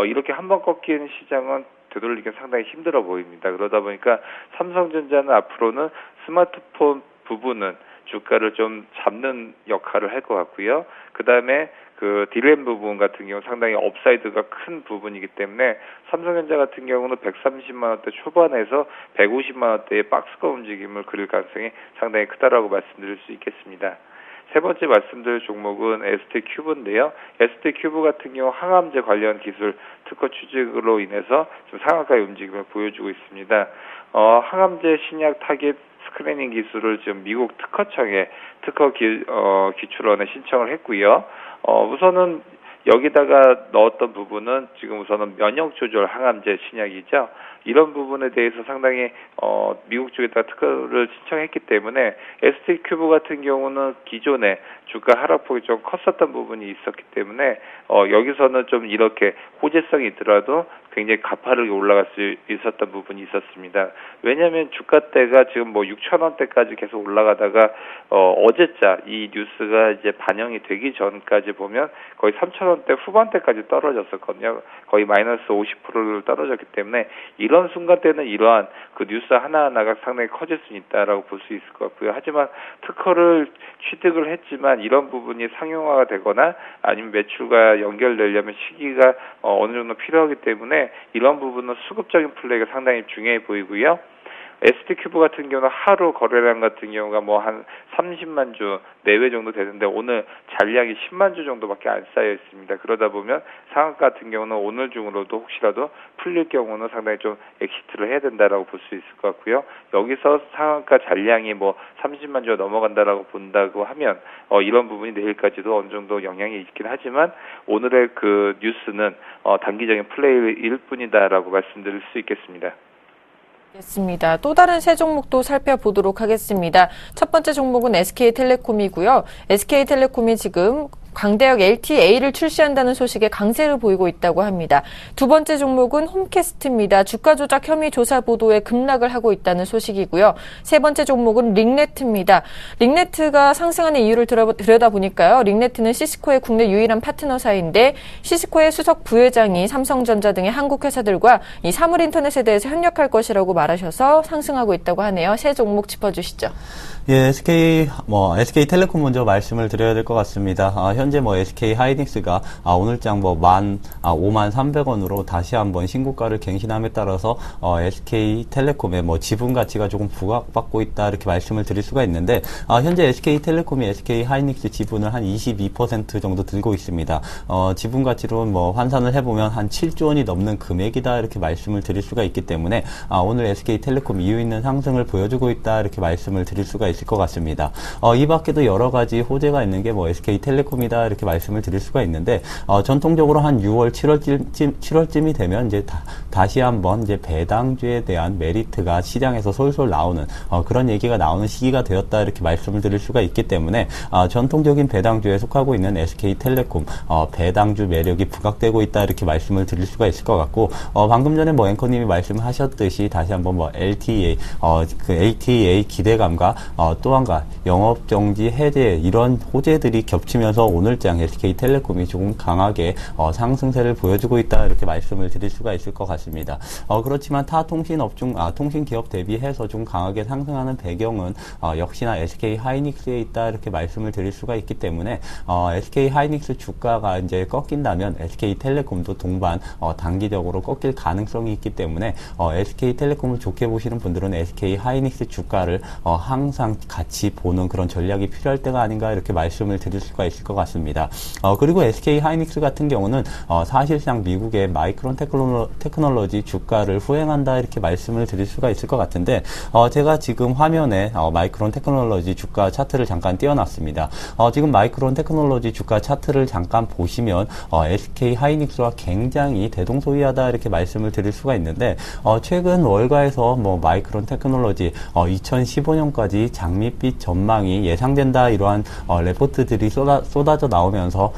이렇게 한번 꺾인 시장은 되돌리기 상당히 힘들어 보입니다. 그러다 보니까 삼성전자는 앞으로는 스마트폰 부분은 주가를 좀 잡는 역할을 할 것 같고요. 그 다음에 그 디램 부분 같은 경우 상당히 업사이드가 큰 부분이기 때문에 삼성전자 같은 경우는 130만 원대 초반에서 150만 원대의 박스권 움직임을 그릴 가능성이 상당히 크다라고 말씀드릴 수 있겠습니다. 세 번째 말씀드릴 종목은 ST큐브인데요. ST큐브 같은 경우 항암제 관련 기술 특허 취득으로 인해서 좀 상한가의 움직임을 보여주고 있습니다. 항암제 신약 타겟 스크리닝 기술을 지금 미국 특허청에 특허 기출원에 신청을 했고요. 우선은 여기다가 넣었던 부분은 지금 우선은 면역 조절 항암제 신약이죠. 이런 부분에 대해서 상당히 미국 쪽에다 특허를 신청했기 때문에 ST큐브 같은 경우는 기존에 주가 하락폭이 좀 컸었던 부분이 있었기 때문에 여기서는 좀 이렇게 호재성이 있더라도 굉장히 가파르게 올라갈 수 있었던 부분이 있었습니다. 왜냐하면 주가대가 지금 뭐 6,000원대까지 계속 올라가다가 어제자 이 뉴스가 이제 반영이 되기 전까지 보면 거의 3,000원대 후반대까지 떨어졌었거든요. 거의 마이너스 50%를 떨어졌기 때문에 이런 순간대는 이러한 그 뉴스 하나하나가 상당히 커질 수 있다라고 볼 수 있을 것 같고요. 하지만 특허를 취득을 했지만 이런 부분이 상용화가 되거나 아니면 매출과 연결되려면 시기가 어느 정도 필요하기 때문에 이런 부분은 수급적인 플레이가 상당히 중요해 보이고요. ST큐브 같은 경우는 하루 거래량 같은 경우가 뭐 한 30만 주 내외 정도 되는데 오늘 잔량이 10만 주 정도밖에 안 쌓여 있습니다. 그러다 보면 상한가 같은 경우는 오늘 중으로도 혹시라도 풀릴 경우는 상당히 좀 엑시트를 해야 된다라고 볼 수 있을 것 같고요. 여기서 상한가 잔량이 뭐 30만 주가 넘어간다라고 본다고 하면 이런 부분이 내일까지도 어느 정도 영향이 있긴 하지만 오늘의 그 뉴스는 단기적인 플레이일 뿐이다라고 말씀드릴 수 있겠습니다. 알겠습니다. 또 다른 세 종목도 살펴보도록 하겠습니다. 첫 번째 종목은 SK텔레콤이고요. SK텔레콤이 지금 광대역 LTA를 출시한다는 소식에 강세를 보이고 있다고 합니다. 두 번째 종목은 홈캐스트입니다. 주가 조작 혐의 조사 보도에 급락을 하고 있다는 소식이고요. 세 번째 종목은 링네트입니다. 링네트가 상승하는 이유를 들여다보니까요. 링네트는 시스코의 국내 유일한 파트너사인데 시스코의 수석 부회장이 삼성전자 등의 한국 회사들과 이 사물인터넷에 대해서 협력할 것이라고 말하셔서 상승하고 있다고 하네요. 세 종목 짚어주시죠. 예, SK텔레콤 먼저 말씀을 드려야 될 것 같습니다. 현재 SK하이닉스가 오늘장 53,300원으로 다시 한번 신고가를 갱신함에 따라서 SK텔레콤의 지분 가치가 조금 부각받고 있다 이렇게 말씀을 드릴 수가 있는데 현재 SK텔레콤이 SK하이닉스 지분을 한 22% 정도 들고 있습니다. 지분 가치로 환산을 해보면 한 7조 원이 넘는 금액이다 이렇게 말씀을 드릴 수가 있기 때문에 오늘 SK텔레콤 이유 있는 상승을 보여주고 있다 이렇게 말씀을 드릴 수가 있을 것 같습니다. 이 밖에도 여러 가지 호재가 있는 게 SK텔레콤이다 이렇게 말씀을 드릴 수가 있는데 전통적으로 한 6월, 7월쯤이 되면 이제 다시 한번 이제 배당주에 대한 메리트가 시장에서 솔솔 나오는 그런 얘기가 나오는 시기가 되었다 이렇게 말씀을 드릴 수가 있기 때문에 전통적인 배당주에 속하고 있는 SK텔레콤 배당주 매력이 부각되고 있다 이렇게 말씀을 드릴 수가 있을 것 같고 방금 전에 앵커님이 말씀하셨듯이 다시 한번 LTA 그 ATA 기대감과 또 한가 영업정지 해제 이런 호재들이 겹치면서 오늘장 SK텔레콤이 조금 강하게 상승세를 보여주고 있다 이렇게 말씀을 드릴 수가 있을 것 같습니다. 그렇지만 타 통신기업 대비해서 좀 강하게 상승하는 배경은 역시나 SK하이닉스에 있다 이렇게 말씀을 드릴 수가 있기 때문에 SK하이닉스 주가가 이제 꺾인다면 SK텔레콤도 동반 단기적으로 꺾일 가능성이 있기 때문에 SK텔레콤을 좋게 보시는 분들은 SK하이닉스 주가를 항상 같이 보는 그런 전략이 필요할 때가 아닌가 이렇게 말씀을 드릴 수가 있을 것 같습니다. 그리고 SK하이닉스 같은 경우는 사실상 미국의 마이크론 테크놀로지 주가를 후행한다 이렇게 말씀을 드릴 수가 있을 것 같은데 제가 지금 화면에 마이크론 테크놀로지 주가 차트를 잠깐 띄워놨습니다. 지금 마이크론 테크놀로지 주가 차트를 잠깐 보시면 SK하이닉스와 굉장히 대동소이하다 이렇게 말씀을 드릴 수가 있는데 최근 월가에서 마이크론 테크놀로지 2015년까지 장밋빛 전망이 예상된다 이러한 레포트들이 쏟아져 나오면서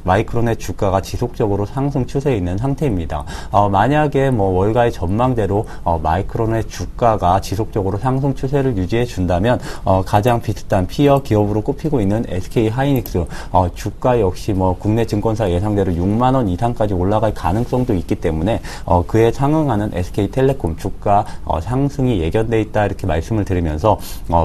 마이크론의 주가가 지속적으로 상승 추세에 있는 상태입니다. 만약에 월가의 전망대로 마이크론의 주가가 지속적으로 상승 추세를 유지해 준다면 가장 비슷한 피어 기업으로 꼽히고 있는 SK하이닉스 주가 역시 국내 증권사 예상대로 6만 원 이상까지 올라갈 가능성도 있기 때문에 그에 상응하는 SK텔레콤 주가 상승이 예견돼 있다 이렇게 말씀을 드리면서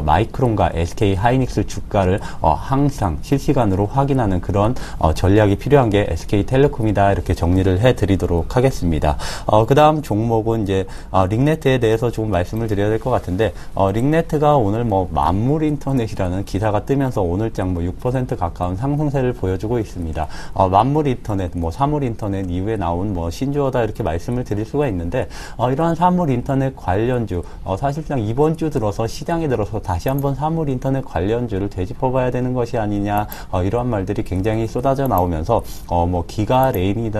마이크론과 SK하이닉스 주가를 항상 실시간으로 확인하는 그런 전략이 필요한 게 SK텔레콤이다 이렇게 정리를 해드리도록 하겠습니다. 그 다음 종목은 이제 링네트에 대해서 조금 말씀을 드려야 될 것 같은데 링네트가 오늘 만물인터넷이라는 기사가 뜨면서 오늘장 6% 가까운 상승세를 보여주고 있습니다. 만물인터넷, 사물인터넷 이후에 나온 신주어다 이렇게 말씀을 드릴 수가 있는데 이러한 사물인터넷 관련주 사실상 이번 주 들어서 시장에 들어서 다시 한번 사물인터넷 관련주를 되짚어봐야 되는 것이 아니냐 이러한 말들이 굉장히 쏟아져 나오면서 기가레인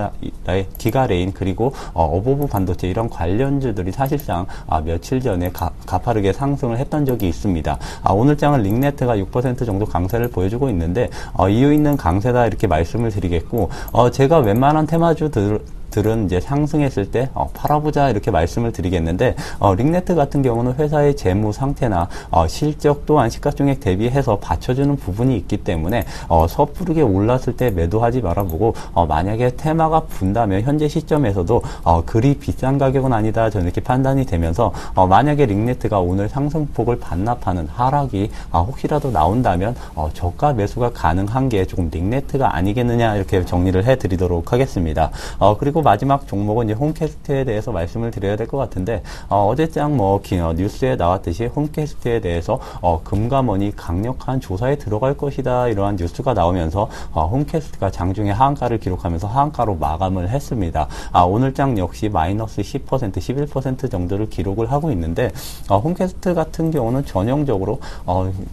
그리고 어보브 반도체 이런 관련주들이 사실상 며칠 전에 가파르게 상승을 했던 적이 있습니다. 오늘장은 링네트가 6% 정도 강세를 보여주고 있는데 이유 있는 강세다 이렇게 말씀을 드리겠고 제가 웬만한 테마주들은 기업들은 이제 상승했을 때 팔아보자 이렇게 말씀을 드리겠는데 링네트 같은 경우는 회사의 재무 상태나 실적 또한 시가총액 대비해서 받쳐주는 부분이 있기 때문에 섣부르게 올랐을 때 매도하지 말아보고 만약에 테마가 분다면 현재 시점에서도 그리 비싼 가격은 아니다 저는 이렇게 판단이 되면서 만약에 링네트가 오늘 상승폭을 반납하는 하락이 혹시라도 나온다면 저가 매수가 가능한 게 조금 링네트가 아니겠느냐 이렇게 정리를 해드리도록 하겠습니다. 그리고 마지막 종목은 이제 홈캐스트에 대해서 말씀을 드려야 될 것 같은데 어제장 뉴스에 나왔듯이 홈캐스트에 대해서 금감원이 강력한 조사에 들어갈 것이다 이러한 뉴스가 나오면서 홈캐스트가 장중에 하한가를 기록하면서 하한가로 마감을 했습니다. 오늘장 역시 마이너스 10%, 11% 정도를 기록을 하고 있는데 홈캐스트 같은 경우는 전형적으로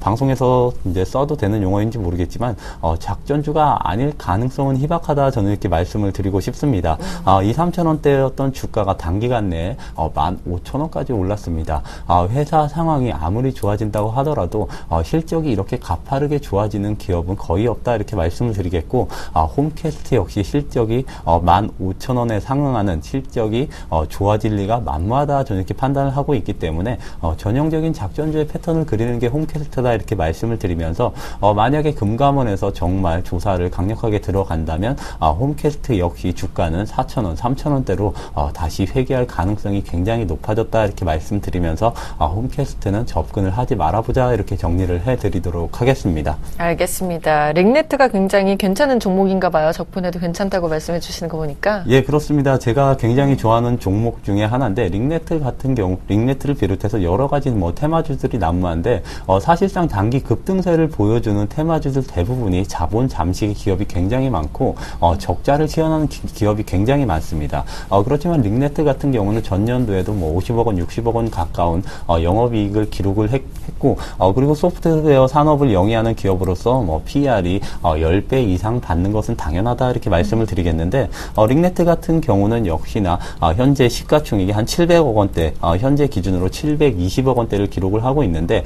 방송에서 이제 써도 되는 용어인지 모르겠지만 작전주가 아닐 가능성은 희박하다 저는 이렇게 말씀을 드리고 싶습니다. 2,3,000원대였던 주가가 단기간 내에 15,000원까지 올랐습니다. 회사 상황이 아무리 좋아진다고 하더라도 실적이 이렇게 가파르게 좋아지는 기업은 거의 없다 이렇게 말씀을 드리겠고 홈캐스트 역시 실적이 15,000원에 상응하는 실적이 좋아질 리가 만무하다 저는 이렇게 판단을 하고 있기 때문에 전형적인 작전주의 패턴을 그리는 게 홈캐스트다 이렇게 말씀을 드리면서 만약에 금감원에서 정말 조사를 강력하게 들어간다면 홈캐스트 역시 주가는 4,000원, 3,000원대로 다시 회귀할 가능성이 굉장히 높아졌다 이렇게 말씀드리면서 홈캐스트는 접근을 하지 말아보자 이렇게 정리를 해드리도록 하겠습니다. 알겠습니다. 링네트가 굉장히 괜찮은 종목인가 봐요. 적분해도 괜찮다고 말씀해 주시는 거 보니까. 예, 그렇습니다. 제가 굉장히 좋아하는 종목 중에 하나인데 링네트 같은 경우 링네트를 비롯해서 여러 가지 테마주들이 난무한데 사실상 단기 급등세를 보여주는 테마주들 대부분이 자본 잠식의 기업이 굉장히 많고 적자를 시현하는 기업이 굉장히 많습니다. 그렇지만 링네트 같은 경우는 전년도에도 50억 원, 60억 원 가까운 영업이익을 기록을 했고 그리고 소프트웨어 산업을 영위하는 기업으로서 PR이 10배 이상 받는 것은 당연하다 이렇게 말씀을 드리겠는데 링네트 같은 경우는 역시나 현재 시가총액이 한 700억 원대 현재 기준으로 720억 원대를 기록을 하고 있는데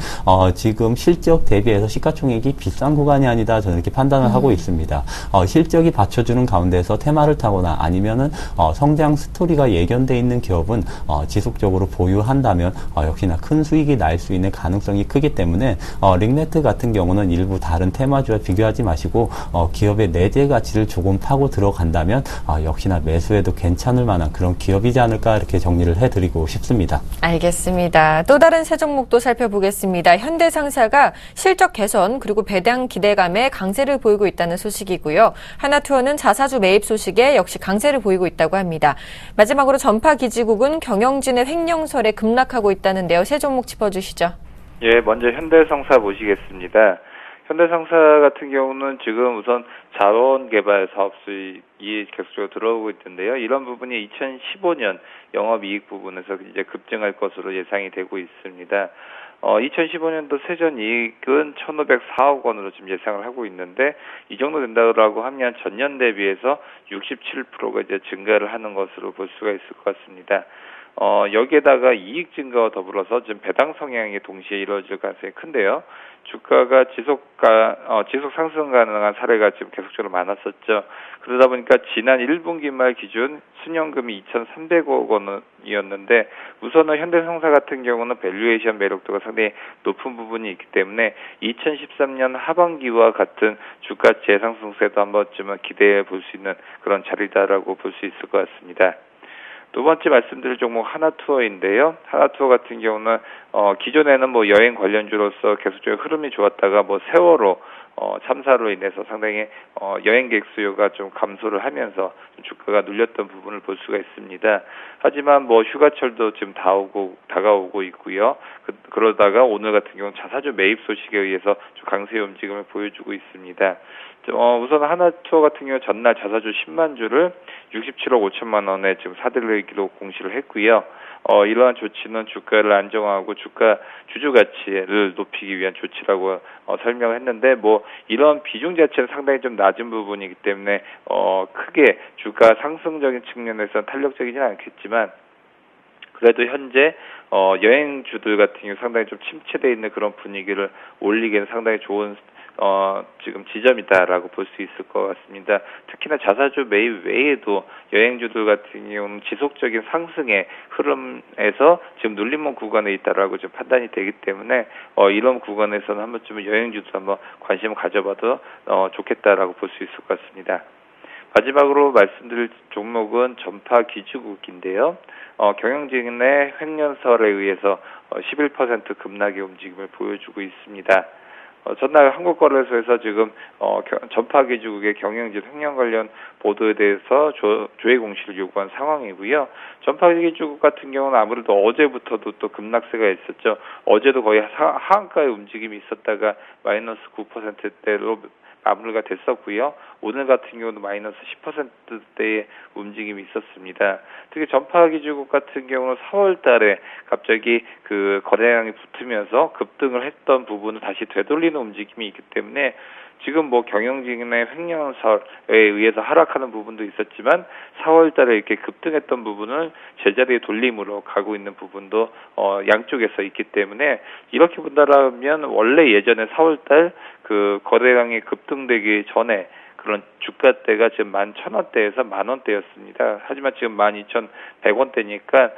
지금 실적 대비해서 시가총액이 비싼 구간이 아니다 저는 이렇게 판단을 하고 있습니다. 실적이 받쳐주는 가운데서 테마를 타거나 아니면은 성장 스토리가 예견돼 있는 기업은 지속적으로 보유한다면 역시나 큰 수익이 날 수 있는 가능성이 크기 때문에 링네트 같은 경우는 일부 다른 테마주와 비교하지 마시고 기업의 내재 가치를 조금 파고 들어간다면 역시나 매수해도 괜찮을 만한 그런 기업이지 않을까 이렇게 정리를 해드리고 싶습니다. 알겠습니다. 또 다른 세 종목도 살펴보겠습니다. 현대상사가 실적 개선 그리고 배당 기대감에 강세를 보이고 있다는 소식이고요. 하나투어는 자사주 매입 소식에 역시 강세를 보이고 있다고 합니다. 마지막으로 전파기지국은 경영진의 횡령설에 급락하고 있다는데요. 세 종목 짚어주시죠. 예, 먼저 현대상사 보시겠습니다. 현대상사 같은 경우는 지금 우선 자원개발 사업 수익이 계속적으로 들어오고 있는데요. 이런 부분이 2015년 영업이익 부분에서 이제 급증할 것으로 예상이 되고 있습니다. 2015년도 세전이익은 1,504억 원으로 지금 예상을 하고 있는데 이 정도 된다고 하면 전년 대비해서 67%가 이제 증가를 하는 것으로 볼 수가 있을 것 같습니다. 여기에다가 이익 증가와 더불어서 지금 배당 성향이 동시에 이루어질 가능성이 큰데요. 주가가 지속 상승 가능한 사례가 지금 계속적으로 많았었죠. 그러다 보니까 지난 1분기 말 기준 순연금이 2,300억 원이었는데 우선은 현대상사 같은 경우는 밸류에이션 매력도가 상당히 높은 부분이 있기 때문에 2013년 하반기와 같은 주가 재상승세도 한 번쯤은 기대해 볼 수 있는 그런 자리다라고 볼 수 있을 것 같습니다. 두 번째 말씀드릴 종목 하나투어인데요. 하나투어 같은 경우는 기존에는 여행 관련주로서 계속적으로 흐름이 좋았다가 세월호 참사로 인해서 상당히 여행객 수요가 좀 감소를 하면서 주가가 눌렸던 부분을 볼 수가 있습니다. 하지만 휴가철도 지금 다가오고 있고요. 그러다가 오늘 같은 경우는 자사주 매입 소식에 의해서 좀 강세의 움직임을 보여주고 있습니다. 우선 하나투어 같은 경우 전날 자사주 10만 주를 67억 5천만 원에 지금 사들이기로 공시를 했고요. 이러한 조치는 주가를 안정화하고 주주 가치를 높이기 위한 조치라고 설명을 했는데 이런 비중 자체는 상당히 좀 낮은 부분이기 때문에 크게 주가 상승적인 측면에서는 탄력적이진 않겠지만 그래도 현재 여행주들 같은 경우 상당히 좀 침체되어 있는 그런 분위기를 올리기에는 상당히 좋은 지금 지점이다라고 볼 수 있을 것 같습니다. 특히나 자사주 매입 외에도 여행주들 같은 경우는 지속적인 상승의 흐름에서 지금 눌림목 구간에 있다라고 좀 판단이 되기 때문에 이런 구간에서는 한 번쯤은 여행주도 한번 관심을 가져봐도 좋겠다라고 볼 수 있을 것 같습니다. 마지막으로 말씀드릴 종목은 전파 기지국인데요. 경영진의 횡령설에 의해서 11% 급락의 움직임을 보여주고 있습니다. 전날 한국거래소에서 지금 전파기지국의 경영진 횡령 관련 보도에 대해서 조회 공시를 요구한 상황이고요. 전파기지국 같은 경우는 아무래도 어제부터도 또 급락세가 있었죠. 어제도 거의 하한가의 움직임이 있었다가 마이너스 9%대로 마무리가 됐었고요. 오늘 같은 경우는 마이너스 10%대의 움직임이 있었습니다. 특히 전파기지국 같은 경우는 4월 달에 갑자기 그 거래량이 붙으면서 급등을 했던 부분을 다시 되돌리는 움직임이 있기 때문에 지금 뭐 경영진의 횡령설에 의해서 하락하는 부분도 있었지만 4월 달에 이렇게 급등했던 부분을 제자리에 돌림으로 가고 있는 부분도 양쪽에서 있기 때문에 이렇게 본다라면 원래 예전에 4월 달 그 거래량이 급등되기 전에 그런 주가대가 지금 11,000원대에서 만원대였습니다. 하지만 지금 12,100원대니까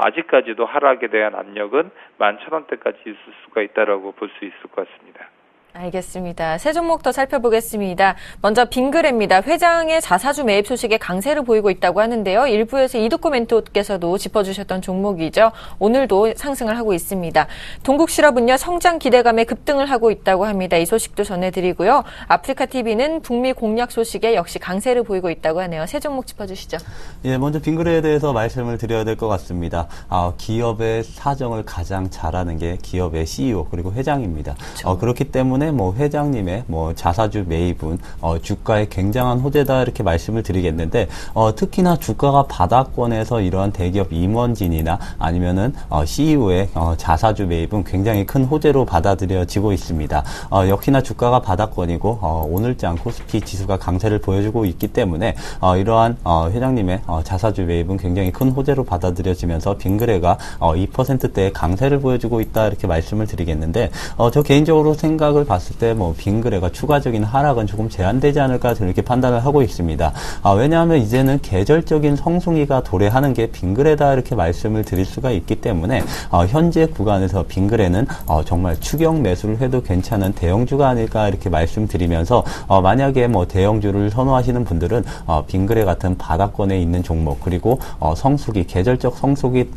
아직까지도 하락에 대한 압력은 11,000원대까지 있을 수가 있다라고 볼 수 있을 것 같습니다. 알겠습니다. 세 종목 더 살펴보겠습니다. 먼저 빙그레입니다. 회장의 자사주 매입 소식에 강세를 보이고 있다고 하는데요. 일부에서 이두꺼 멘토께서도 짚어주셨던 종목이죠. 오늘도 상승을 하고 있습니다. 동국실업은요. 성장 기대감에 급등을 하고 있다고 합니다. 이 소식도 전해드리고요. 아프리카TV는 북미 공략 소식에 역시 강세를 보이고 있다고 하네요. 세 종목 짚어주시죠. 예, 먼저 빙그레에 대해서 말씀을 드려야 될 것 같습니다. 기업의 사정을 가장 잘하는 게 기업의 CEO 그리고 회장입니다. 그렇죠. 그렇기 때문에 뭐 회장님의 뭐 자사주 매입은 주가에 굉장한 호재다 이렇게 말씀을 드리겠는데 특히나 주가가 바닥권에서 이러한 대기업 임원진이나 아니면은 CEO의 자사주 매입은 굉장히 큰 호재로 받아들여지고 있습니다. 역시나 주가가 바닥권이고 오늘장 코스피 지수가 강세를 보여주고 있기 때문에 이러한 회장님의 자사주 매입은 굉장히 큰 호재로 받아들여지면서 빙그레가 2%대의 강세를 보여주고 있다 이렇게 말씀을 드리겠는데 저 개인적으로 생각을 봤을 때 뭐 빙그레가 추가적인 하락은 조금 제한되지 않을까 이렇게 판단을 하고 있습니다. 왜냐하면 이제는 계절적인 성수기가 도래하는 게 빙그레다 이렇게 말씀을 드릴 수가 있기 때문에 현재 구간에서 빙그레는 정말 추격 매수를 해도 괜찮은 대형주가 아닐까 이렇게 말씀드리면서 만약에 뭐 대형주를 선호하시는 분들은 빙그레 같은 바닥권에 있는 종목 그리고 성수기 계절적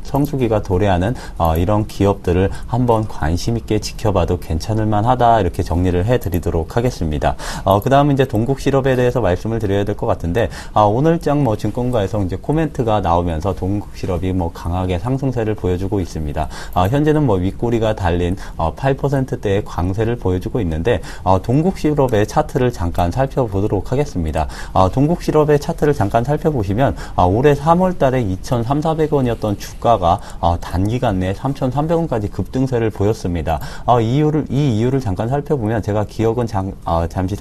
성수기가 도래하는 이런 기업들을 한번 관심 있게 지켜봐도 괜찮을 만하다 이렇게 정리를 해드리도록 하겠습니다. 그 다음은 이제 동국실업에 대해서 말씀을 드려야 될 것 같은데, 오늘장 뭐 증권가에서 이제 코멘트가 나오면서 동국실업이 뭐 강하게 상승세를 보여주고 있습니다. 현재는 뭐 윗꼬리가 달린 8%대의 강세를 보여주고 있는데, 동국실업의 차트를 잠깐 살펴보도록 하겠습니다. 동국실업의 차트를 잠깐 살펴보시면, 올해 3월 달에 2,300~400원이었던 주가가 단기간 내에 3,300원까지 급등세를 보였습니다. 이 이유를 잠깐 살펴보면 제가 기억은 잠시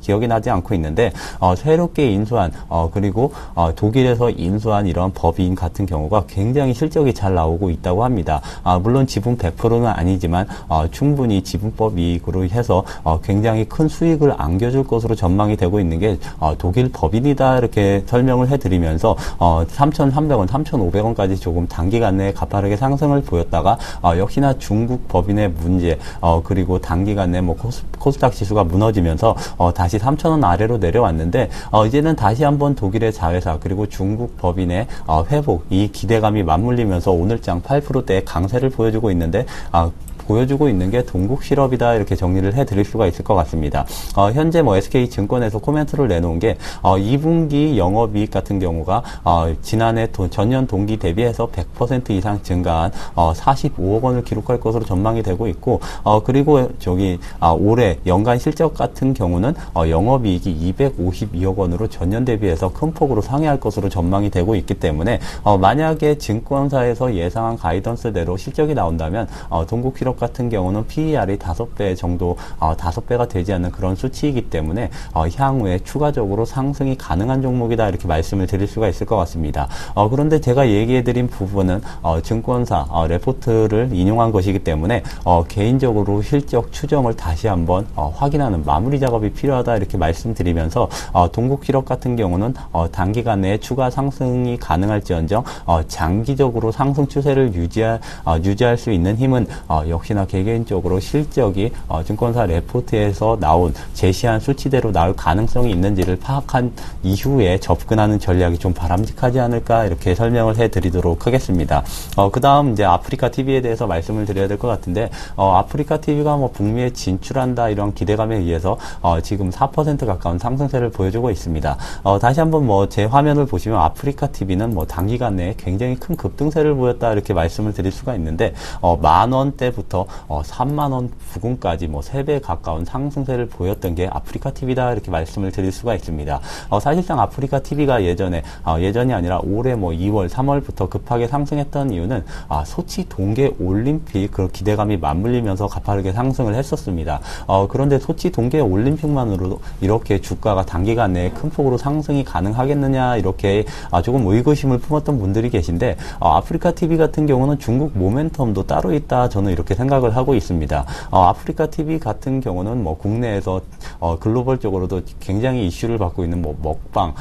기억이 나지 않고 있는데 새롭게 인수한 그리고 독일에서 인수한 이런 법인 같은 경우가 굉장히 실적이 잘 나오고 있다고 합니다. 물론 지분 100%는 아니지만 충분히 지분법 이익으로 해서 굉장히 큰 수익을 안겨줄 것으로 전망이 되고 있는 게 독일 법인이다 이렇게 설명을 해드리면서 3,300원, 3,500원까지 조금 단기간 내에 가파르게 상승을 보였다가 역시나 중국 법인의 문제 그리고 단기간 내에 뭐 코스닥 지수가 무너지면서 다시 3,000원 아래로 내려왔는데 이제는 다시 한번 독일의 자회사 그리고 중국 법인의 회복 이 기대감이 맞물리면서 오늘장 8%대의 강세를 보여주고 있는데 보여주고 있는 게 동국실업이다 이렇게 정리를 해드릴 수가 있을 것 같습니다. 현재 뭐 SK증권에서 코멘트를 내놓은 게 2분기 영업이익 같은 경우가 지난해 전년 동기 대비해서 100% 이상 증가한 45억 원을 기록할 것으로 전망이 되고 있고 그리고 올해 연간 실적 같은 경우는 영업이익이 252억 원으로 전년 대비해서 큰 폭으로 상회할 것으로 전망이 되고 있기 때문에 만약에 증권사에서 예상한 가이던스대로 실적이 나온다면 동국실업 기업 같은 경우는 PER이 5배 정도, 5배가 되지 않는 그런 수치이기 때문에 향후에 추가적으로 상승이 가능한 종목이다 이렇게 말씀을 드릴 수가 있을 것 같습니다. 그런데 제가 얘기해드린 부분은 증권사 레포트를 인용한 것이기 때문에 개인적으로 실적 추정을 다시 한번 확인하는 마무리 작업이 필요하다 이렇게 말씀드리면서 동국기록 같은 경우는 단기간 내에 추가 상승이 가능할지언정 장기적으로 상승 추세를 유지할 수 있는 힘은 역시나 개개인적으로 실적이 증권사 레포트에서 제시한 수치대로 나올 가능성이 있는지를 파악한 이후에 접근하는 전략이 좀 바람직하지 않을까 이렇게 설명을 해드리도록 하겠습니다. 그 다음 이제 아프리카 TV에 대해서 말씀을 드려야 될 것 같은데 아프리카 TV가 뭐 북미에 진출한다 이런 기대감에 의해서 지금 4% 가까운 상승세를 보여주고 있습니다. 다시 한번 제 화면을 보시면 아프리카 TV는 단기간 내에 굉장히 큰 급등세를 보였다 이렇게 말씀을 드릴 수가 있는데 10,000원대부터 30,000원 부근까지 3배 가까운 상승세를 보였던 게 아프리카 TV다 이렇게 말씀을 드릴 수가 있습니다. 사실상 아프리카 TV가 예전이 아니라 올해 2월, 3월부터 급하게 상승했던 이유는 소치 동계 올림픽 그 기대감이 맞물리면서 가파르게 상승을 했었습니다. 그런데 소치 동계 올림픽만으로도 이렇게 주가가 단기간 내에 큰 폭으로 상승이 가능하겠느냐 이렇게 조금 의구심을 품었던 분들이 계신데 아프리카 TV 같은 경우는 중국 모멘텀도 따로 있다 저는 이렇게 생각을 하고 있습니다. 아프리카 TV 같은 경우는 국내에서 글로벌적으로도 굉장히 이슈를 받고 있는 먹방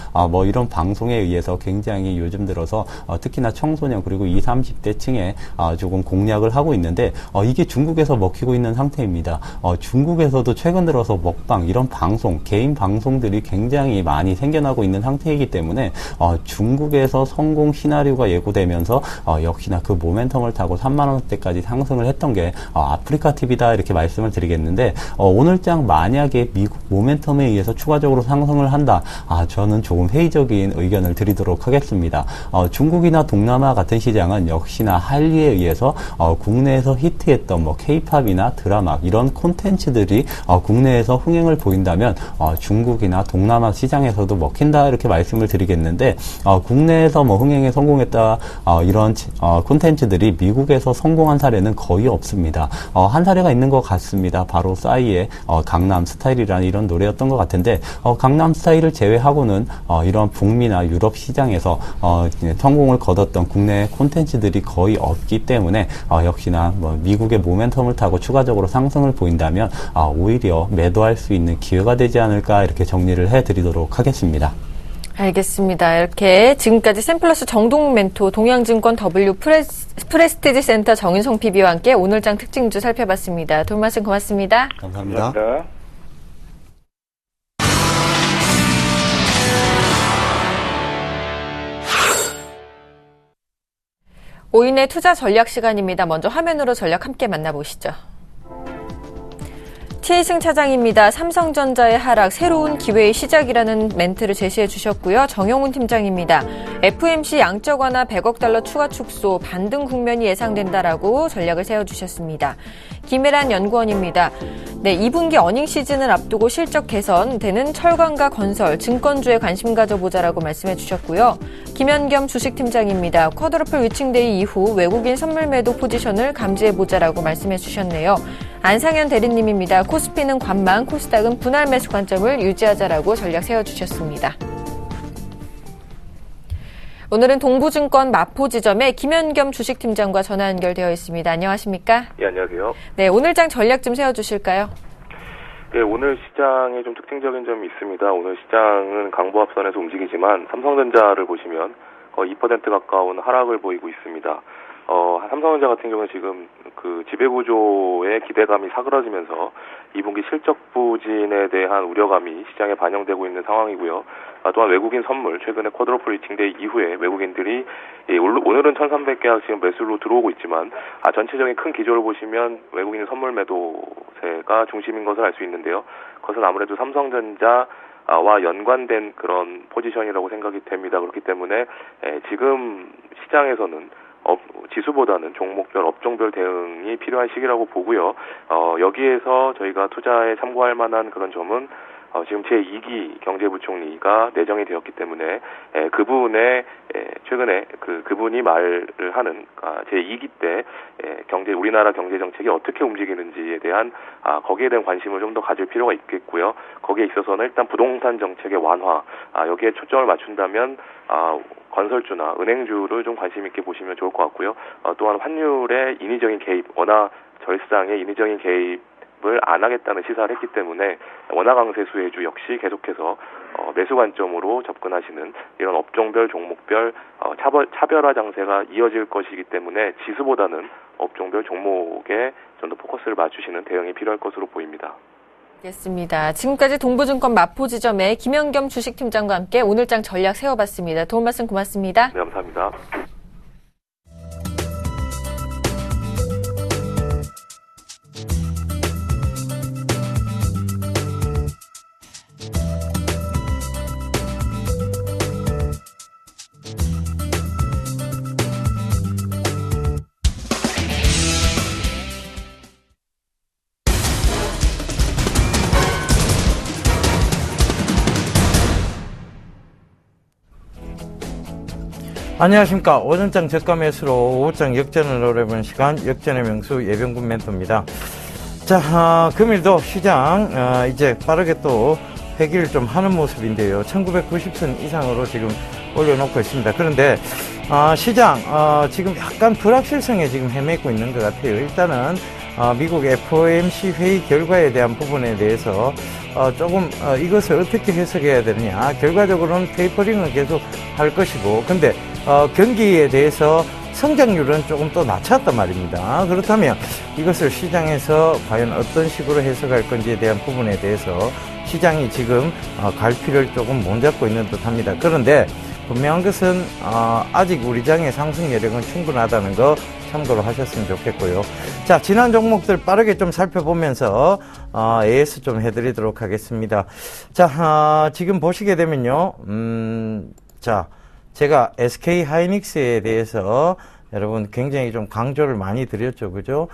이런 방송에 의해서 굉장히 요즘 들어서 특히나 청소년 그리고 20, 30대 층에 조금 공략을 하고 있는데 이게 중국에서 먹히고 있는 상태입니다. 중국에서도 최근 들어서 먹방 이런 방송 개인 방송들이 굉장히 많이 생겨나고 있는 상태이기 때문에 중국에서 성공 시나리오가 예고되면서 역시나 그 모멘텀을 타고 30,000원대까지 상승을 했던 게 아프리카 TV다 이렇게 말씀을 드리겠는데 오늘장 만약에 미국 모멘텀에 의해서 추가적으로 상승을 한다 저는 조금 회의적인 의견을 드리도록 하겠습니다. 중국이나 동남아 같은 시장은 역시나 한류에 의해서 국내에서 히트했던 K-팝이나 드라마 이런 콘텐츠들이 국내에서 흥행을 보인다면 중국이나 동남아 시장에서도 먹힌다 이렇게 말씀을 드리겠는데 국내에서 흥행에 성공했다 이런 콘텐츠들이 미국에서 성공한 사례는 거의 없습니다. 한 사례가 있는 것 같습니다. 바로 싸이의 강남 스타일이라는 이런 노래였던 것 같은데 강남 스타일을 제외하고는 이런 북미나 유럽 시장에서 성공을 거뒀던 국내 콘텐츠들이 거의 없기 때문에 역시나 미국의 모멘텀을 타고 추가적으로 상승을 보인다면 오히려 매도할 수 있는 기회가 되지 않을까 이렇게 정리를 해드리도록 하겠습니다. 알겠습니다. 이렇게 지금까지 샘플러스 정동욱 멘토, 동양증권 W 프레스티지 센터 정인성 PB와 함께 오늘장 특징주 살펴봤습니다. 도움 말씀 고맙습니다. 감사합니다. 감사합니다. 오인의 투자 전략 시간입니다. 먼저 화면으로 전략 함께 만나보시죠. 최희승 차장입니다. 삼성전자의 하락, 새로운 기회의 시작이라는 멘트를 제시해 주셨고요. 정영훈 팀장입니다. FMC 양적 완화 100억 달러 추가 축소, 반등 국면이 예상된다라고 전략을 세워주셨습니다. 김혜란 연구원입니다. 네, 2분기 어닝 시즌을 앞두고 실적 개선되는 철강과 건설, 증권주에 관심 가져보자라고 말씀해 주셨고요. 김현겸 주식팀장입니다. 쿼드러플 위칭데이 이후 외국인 선물 매도 포지션을 감지해보자라고 말씀해 주셨네요. 안상현 대리님입니다. 코스피는 관망, 코스닥은 분할 매수 관점을 유지하자라고 전략 세워주셨습니다. 오늘은 동부증권 마포지점의 김현겸 주식팀장과 전화 연결되어 있습니다. 안녕하십니까? 예, 안녕하세요. 네, 오늘장 전략 좀 세워주실까요? 네, 오늘 시장에 좀 특징적인 점이 있습니다. 오늘 시장은 강보합선에서 움직이지만 삼성전자를 보시면 거의 2% 가까운 하락을 보이고 있습니다. 삼성전자 같은 경우는 지금 그 지배구조의 기대감이 사그러지면서 2분기 실적 부진에 대한 우려감이 시장에 반영되고 있는 상황이고요. 또한 외국인 선물, 최근에 쿼드러플 리칭데이 이후에 외국인들이 오늘은 1,300계약 지금 매수로 들어오고 있지만 전체적인 큰 기조를 보시면 외국인 선물 매도세가 중심인 것을 알 수 있는데요. 그것은 아무래도 삼성전자와 연관된 그런 포지션이라고 생각이 됩니다. 그렇기 때문에 지금 시장에서는 지수보다는 종목별, 업종별 대응이 필요한 시기라고 보고요. 여기에서 저희가 투자에 참고할 만한 그런 점은 지금 제2기 경제부총리가 내정이 되었기 때문에 그분의 최근에 그분이 말을 하는 제2기 때 우리나라 경제 정책이 어떻게 움직이는지에 대한 거기에 대한 관심을 좀 더 가질 필요가 있겠고요. 거기에 있어서는 일단 부동산 정책의 완화 여기에 초점을 맞춘다면 건설주나 은행주를 좀 관심 있게 보시면 좋을 것 같고요. 또한 환율의 인위적인 개입, 원화 절상의 인위적인 개입을 안 하겠다는 시사를 했기 때문에 원화 강세 수혜주 역시 계속해서 매수 관점으로 접근하시는 이런 업종별 종목별 차별화 장세가 이어질 것이기 때문에 지수보다는 업종별 종목에 좀 더 포커스를 맞추시는 대응이 필요할 것으로 보입니다. 알겠습니다. 지금까지 동부증권 마포지점의 김연겸 주식팀장과 함께 오늘장 전략 세워봤습니다. 도움 말씀 고맙습니다. 네, 감사합니다. 안녕하십니까. 오전장 저가 매수로 오후장 역전을 노려보는 시간, 역전의 명수 예병군 멘토입니다. 자, 금일도 시장 이제 빠르게 또 회귀를 좀 하는 모습인데요. 1990선 이상으로 지금 올려놓고 있습니다. 그런데 시장 지금 약간 불확실성에 지금 헤매고 있는 것 같아요. 일단은 미국 FOMC 회의 결과에 대한 부분에 대해서 조금 이것을 어떻게 해석해야 되느냐. 결과적으로는 테이퍼링은 계속 할 것이고, 근데 경기에 대해서 성장률은 조금 또 낮췄단 말입니다. 그렇다면 이것을 시장에서 과연 어떤 식으로 해석할 건지에 대한 부분에 대해서 시장이 지금 갈피를 조금 못 잡고 있는 듯 합니다. 그런데 분명한 것은 아직 우리 장의 상승 여력은 충분하다는 거 참고로 하셨으면 좋겠고요. 자, 지난 종목들 빠르게 좀 살펴보면서 AS 좀 해드리도록 하겠습니다. 자, 지금 보시게 되면요. 자, 제가 SK 하이닉스에 대해서 여러분 굉장히 좀 강조를 많이 드렸죠. 그죠?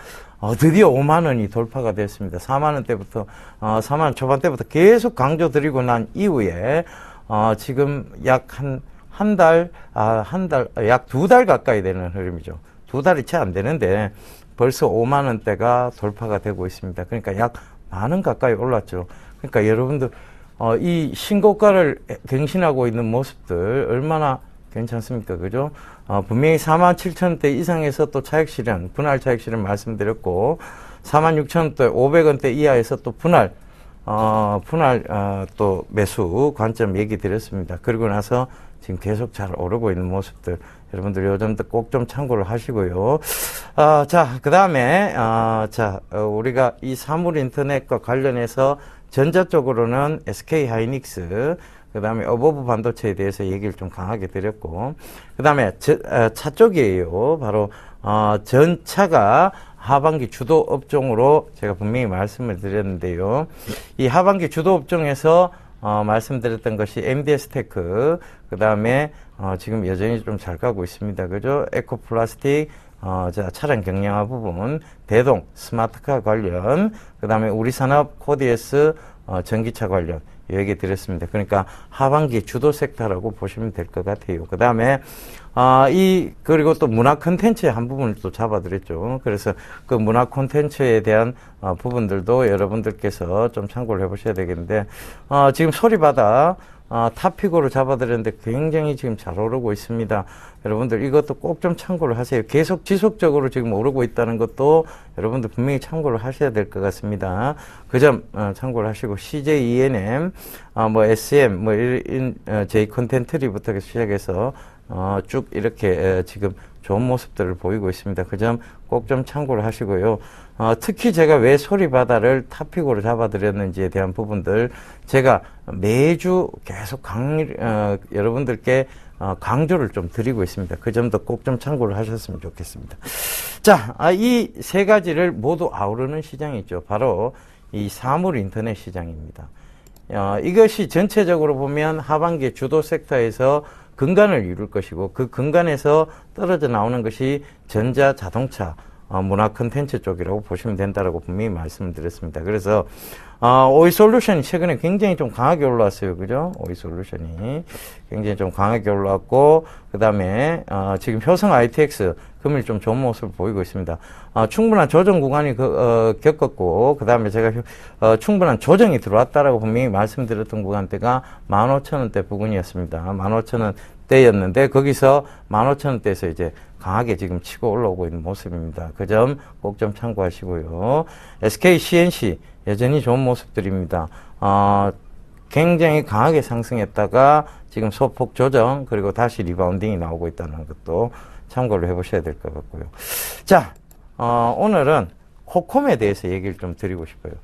드디어 5만 원이 돌파가 됐습니다. 4만 원대부터 4만 원 초반대부터 계속 강조 드리고 난 이후에 지금 약 약 2달 가까이 되는 흐름이죠. 2달이 채 안 되는데 벌써 5만 원대가 돌파가 되고 있습니다. 그러니까 약 만 원 가까이 올랐죠. 그러니까 여러분들 이 신고가를 갱신하고 있는 모습들 얼마나 괜찮습니까? 그죠? 분명히 47,000원대 이상에서 또 차익 실현, 분할 차익 실현 말씀드렸고 46,000원대 500원대 이하에서 또 분할 또 매수 관점 얘기 드렸습니다. 그리고 나서 지금 계속 잘 오르고 있는 모습들 여러분들 요즘도 꼭 좀 참고를 하시고요. 자, 그 다음에 우리가 이 사물 인터넷과 관련해서 전자 쪽으로는 SK 하이닉스, 그 다음에 어버브 반도체에 대해서 얘기를 좀 강하게 드렸고, 그 다음에 차 쪽이에요. 바로 전차가 하반기 주도 업종으로 제가 분명히 말씀을 드렸는데요. 이 하반기 주도 업종에서 말씀드렸던 것이 MDS테크, 그 다음에 지금 여전히 좀 잘 가고 있습니다. 그죠? 에코플라스틱, 차량 경량화 부분, 대동, 스마트카 관련, 그 다음에 우리산업, 코디에스, 전기차 관련, 얘기 드렸습니다. 그러니까 하반기 주도 섹터라고 보시면 될 것 같아요. 그 다음에 그리고 또 문화 콘텐츠의 한 부분을 또 잡아드렸죠. 그래서 그 문화 콘텐츠에 대한 부분들도 여러분들께서 좀 참고를 해보셔야 되겠는데, 지금 소리바다 탑픽으로 잡아드렸는데 굉장히 지금 잘 오르고 있습니다. 여러분들 이것도 꼭 좀 참고를 하세요. 계속 지속적으로 지금 오르고 있다는 것도 여러분들 분명히 참고를 하셔야 될 것 같습니다. 그 점 참고를 하시고, CJ ENM, SM, J 컨텐트리부터 시작해서 쭉 이렇게 지금 좋은 모습들을 보이고 있습니다. 그 점 꼭 좀 참고를 하시고요. 특히 제가 왜 소리바다를 탑픽으로 잡아드렸는지에 대한 부분들 제가 매주 계속 여러분들께 강조를 좀 드리고 있습니다. 그 점도 꼭 좀 참고를 하셨으면 좋겠습니다. 자, 이 세 가지를 모두 아우르는 시장이 있죠. 바로 이 사물 인터넷 시장입니다. 이것이 전체적으로 보면 하반기 주도 섹터에서 근간을 이룰 것이고, 그 근간에서 떨어져 나오는 것이 전자, 자동차, 문화 콘텐츠 쪽이라고 보시면 된다라고 분명히 말씀을 드렸습니다. 그래서 오이솔루션이 최근에 굉장히 좀 강하게 올라왔어요. 그죠? 오이솔루션이 굉장히 좀 강하게 올라왔고, 그 다음에 지금 효성 ITX 금일 좀 좋은 모습을 보이고 있습니다. 충분한 조정 구간이 겪었고, 그 다음에 제가 충분한 조정이 들어왔다라고 분명히 말씀드렸던 구간대가 15,000원대 부근이었습니다. 15,000원대였는데 거기서 15,000원대에서 이제 강하게 지금 치고 올라오고 있는 모습입니다. 그 점 꼭 좀 참고하시고요. SK CNC 여전히 좋은 모습들입니다. 굉장히 강하게 상승했다가 지금 소폭 조정 그리고 다시 리바운딩이 나오고 있다는 것도 참고를 해보셔야 될 것 같고요. 자, 오늘은 코콤에 대해서 얘기를 좀 드리고 싶어요.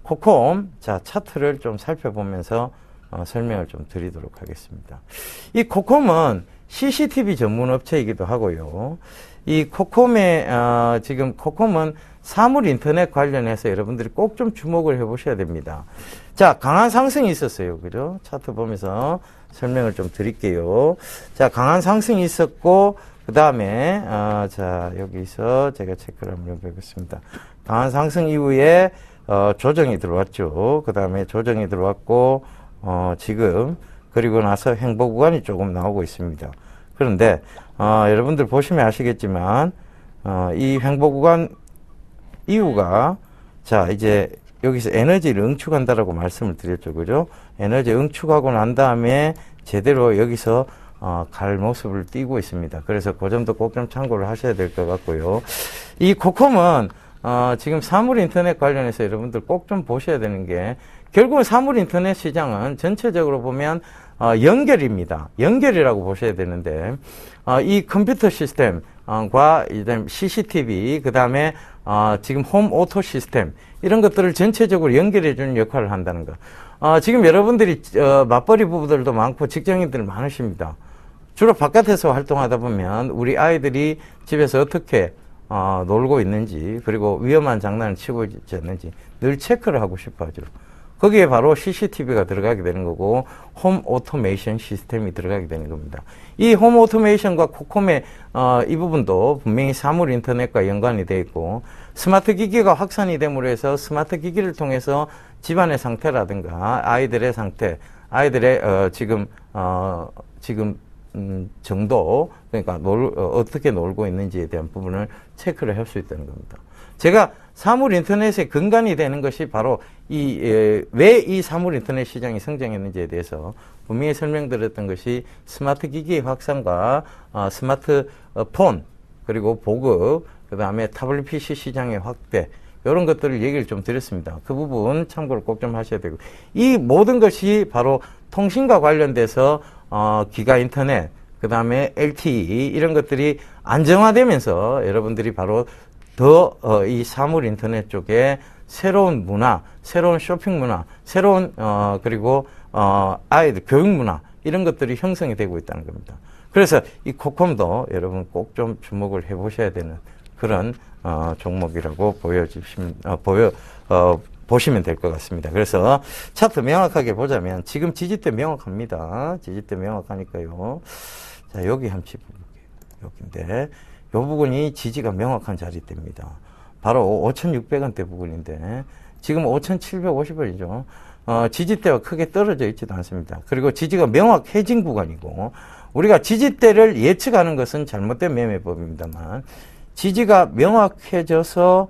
코콤, 자, 차트를 좀 살펴보면서 설명을 좀 드리도록 하겠습니다. 이 코콤은 CCTV 전문 업체이기도 하고요. 이 코콤의, 지금 코콤은 사물 인터넷 관련해서 여러분들이 꼭 좀 주목을 해 보셔야 됩니다. 자, 강한 상승이 있었어요. 그죠? 차트 보면서 설명을 좀 드릴게요. 자, 강한 상승이 있었고, 그 다음에, 자, 여기서 제가 체크를 한번 해보겠습니다. 강한 상승 이후에, 조정이 들어왔죠. 그 다음에 조정이 들어왔고, 지금, 그리고 나서 횡보 구간이 조금 나오고 있습니다. 그런데, 여러분들 보시면 아시겠지만, 이 횡보 구간 이유가, 자, 이제 여기서 에너지를 응축한다라고 말씀을 드렸죠. 그죠? 에너지 응축하고 난 다음에 제대로 여기서 갈 모습을 띄고 있습니다. 그래서 그 점도 꼭 좀 참고를 하셔야 될 것 같고요. 이 코콤은 지금 사물 인터넷 관련해서 여러분들 꼭 좀 보셔야 되는 게 결국은 사물 인터넷 시장은 전체적으로 보면 연결입니다. 연결이라고 보셔야 되는데 이 컴퓨터 시스템과 CCTV 그다음에 지금 홈 오토 시스템 이런 것들을 전체적으로 연결해 주는 역할을 한다는 거. 지금 여러분들이 맞벌이 부부들도 많고 직장인들 많으십니다. 주로 바깥에서 활동하다 보면 우리 아이들이 집에서 어떻게 놀고 있는지 그리고 위험한 장난을 치고 있지 않는지 늘 체크를 하고 싶어 하죠. 거기에 바로 CCTV가 들어가게 되는 거고 홈 오토메이션 시스템이 들어가게 되는 겁니다. 이 홈 오토메이션과 코콤의 이 부분도 분명히 사물 인터넷과 연관이 되어 있고 스마트 기기가 확산이 됨으로 해서 스마트 기기를 통해서 집안의 상태라든가 아이들의 상태, 아이들의 지금 정도 그러니까 어떻게 놀고 있는지에 대한 부분을 체크를 할 수 있다는 겁니다. 제가 사물 인터넷의 근간이 되는 것이 바로 왜 이 사물 인터넷 시장이 성장했는지에 대해서 분명히 설명드렸던 것이 스마트 기기의 확산과 스마트폰 그리고 보급 그 다음에 타블릿 PC 시장의 확대 이런 것들을 얘기를 좀 드렸습니다. 그 부분 참고를 꼭 좀 하셔야 되고 이 모든 것이 바로 통신과 관련돼서 기가 인터넷 그 다음에 LTE 이런 것들이 안정화되면서 여러분들이 바로 더 이 사물 인터넷 쪽에 새로운 문화, 새로운 쇼핑 문화, 새로운 그리고 아이들 교육 문화 이런 것들이 형성이 되고 있다는 겁니다. 그래서 이 코콤도 여러분 꼭 좀 주목을 해보셔야 되는 그런 종목이라고 보시면 될 것 같습니다. 그래서 차트 명확하게 보자면 지금 지지대 명확합니다. 지지대 명확하니까요. 자, 여기 한번 짚어볼게요. 여기인데 이 부분이 지지가 명확한 자리대입니다. 바로 5,600원대 부분인데 지금 5,750원이죠. 지지대와 크게 떨어져 있지도 않습니다. 그리고 지지가 명확해진 구간이고 우리가 지지대를 예측하는 것은 잘못된 매매법입니다만 지지가 명확해져서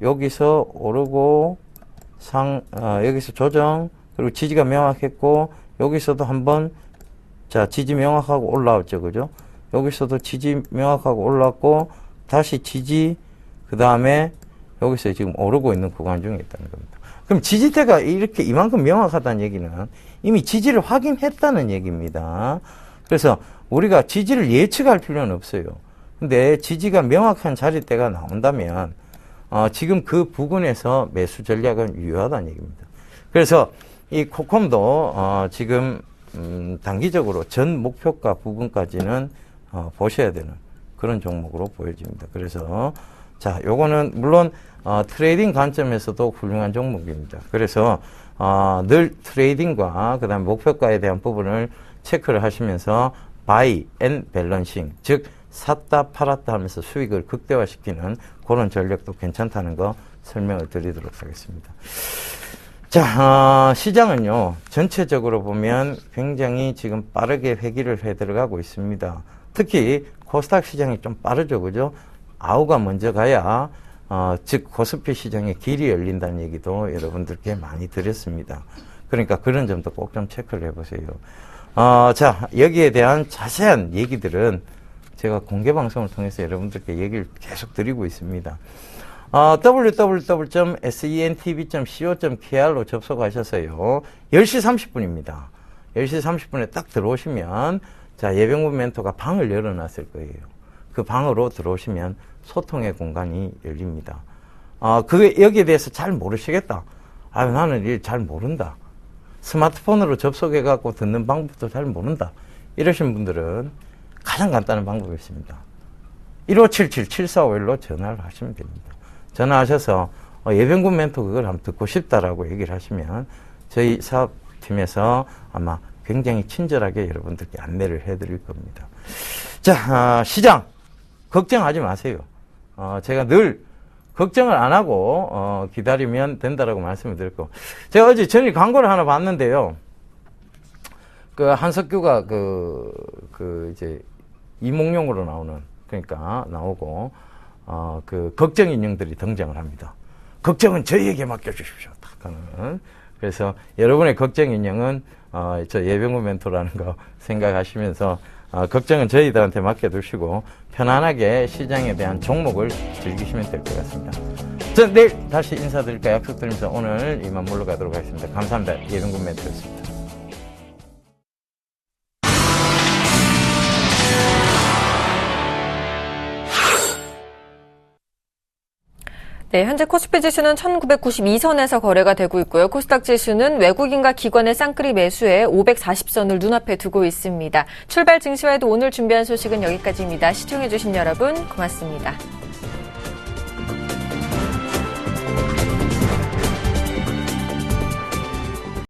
여기서 오르고 여기서 조정 그리고 지지가 명확했고 여기서도 한번 자 지지 명확하고 올라왔죠. 그죠? 여기서도 지지 명확하고 올라왔고 다시 지지 그 다음에 여기서 지금 오르고 있는 구간 중에 있다는 겁니다. 그럼 지지대가 이렇게 이만큼 명확하다는 얘기는 이미 지지를 확인했다는 얘기입니다. 그래서 우리가 지지를 예측할 필요는 없어요. 근데 지지가 명확한 자리대가 나온다면 지금 그 부근에서 매수 전략은 유효하다는 얘기입니다. 그래서 이 코콤도 지금 단기적으로 전 목표가 부근까지는 보셔야 되는 그런 종목으로 보여집니다. 그래서 자, 요거는 물론 트레이딩 관점에서도 훌륭한 종목입니다. 그래서 늘 트레이딩과 그다음 목표가에 대한 부분을 체크를 하시면서 바이 앤 밸런싱, 즉 샀다 팔았다 하면서 수익을 극대화시키는 그런 전략도 괜찮다는 거 설명을 드리도록 하겠습니다. 자, 시장은요, 전체적으로 보면 굉장히 지금 빠르게 회귀를 해 들어가고 있습니다. 특히 코스닥 시장이 좀 빠르죠, 그죠? 아우가 먼저 가야, 즉, 코스피 시장의 길이 열린다는 얘기도 여러분들께 많이 드렸습니다. 그러니까 그런 점도 꼭 좀 체크를 해보세요. 자, 여기에 대한 자세한 얘기들은 제가 공개 방송을 통해서 여러분들께 얘기를 계속 드리고 있습니다. www.sentv.co.kr로 접속하셔서요. 10시 30분입니다. 10시 30분에 딱 들어오시면 자, 예병군 멘토가 방을 열어놨을 거예요. 그 방으로 들어오시면 소통의 공간이 열립니다. 여기에 대해서 잘 모르시겠다. 나는 일 잘 모른다. 스마트폰으로 접속해갖고 듣는 방법도 잘 모른다. 이러신 분들은 가장 간단한 방법이 있습니다. 1577-7451로 전화를 하시면 됩니다. 전화하셔서 예병군 멘토 그걸 한번 듣고 싶다라고 얘기를 하시면 저희 사업팀에서 아마 굉장히 친절하게 여러분들께 안내를 해드릴 겁니다. 자, 시장 걱정하지 마세요. 제가 늘 걱정을 안 하고 기다리면 된다라고 말씀을 드렸고, 제가 어제 전일 광고를 하나 봤는데요. 그 한석규가 이제 이몽룡으로 나오고 그 걱정 인형들이 등장을 합니다. 걱정은 저희에게 맡겨주십시오. 딱 하는. 그래서 여러분의 걱정 인형은 저 예병군 멘토라는 거 생각하시면서 걱정은 저희들한테 맡겨두시고 편안하게 시장에 대한 종목을 즐기시면 될 것 같습니다. 전 내일 다시 인사드릴까 약속드리면서 오늘 이만 물러가도록 하겠습니다. 감사합니다. 예병군 멘토였습니다. 네, 현재 코스피 지수는 1992선에서 거래가 되고 있고요. 코스닥 지수는 외국인과 기관의 쌍끌이 매수에 540선을 눈앞에 두고 있습니다. 출발 증시와에도 오늘 준비한 소식은 여기까지입니다. 시청해주신 여러분 고맙습니다.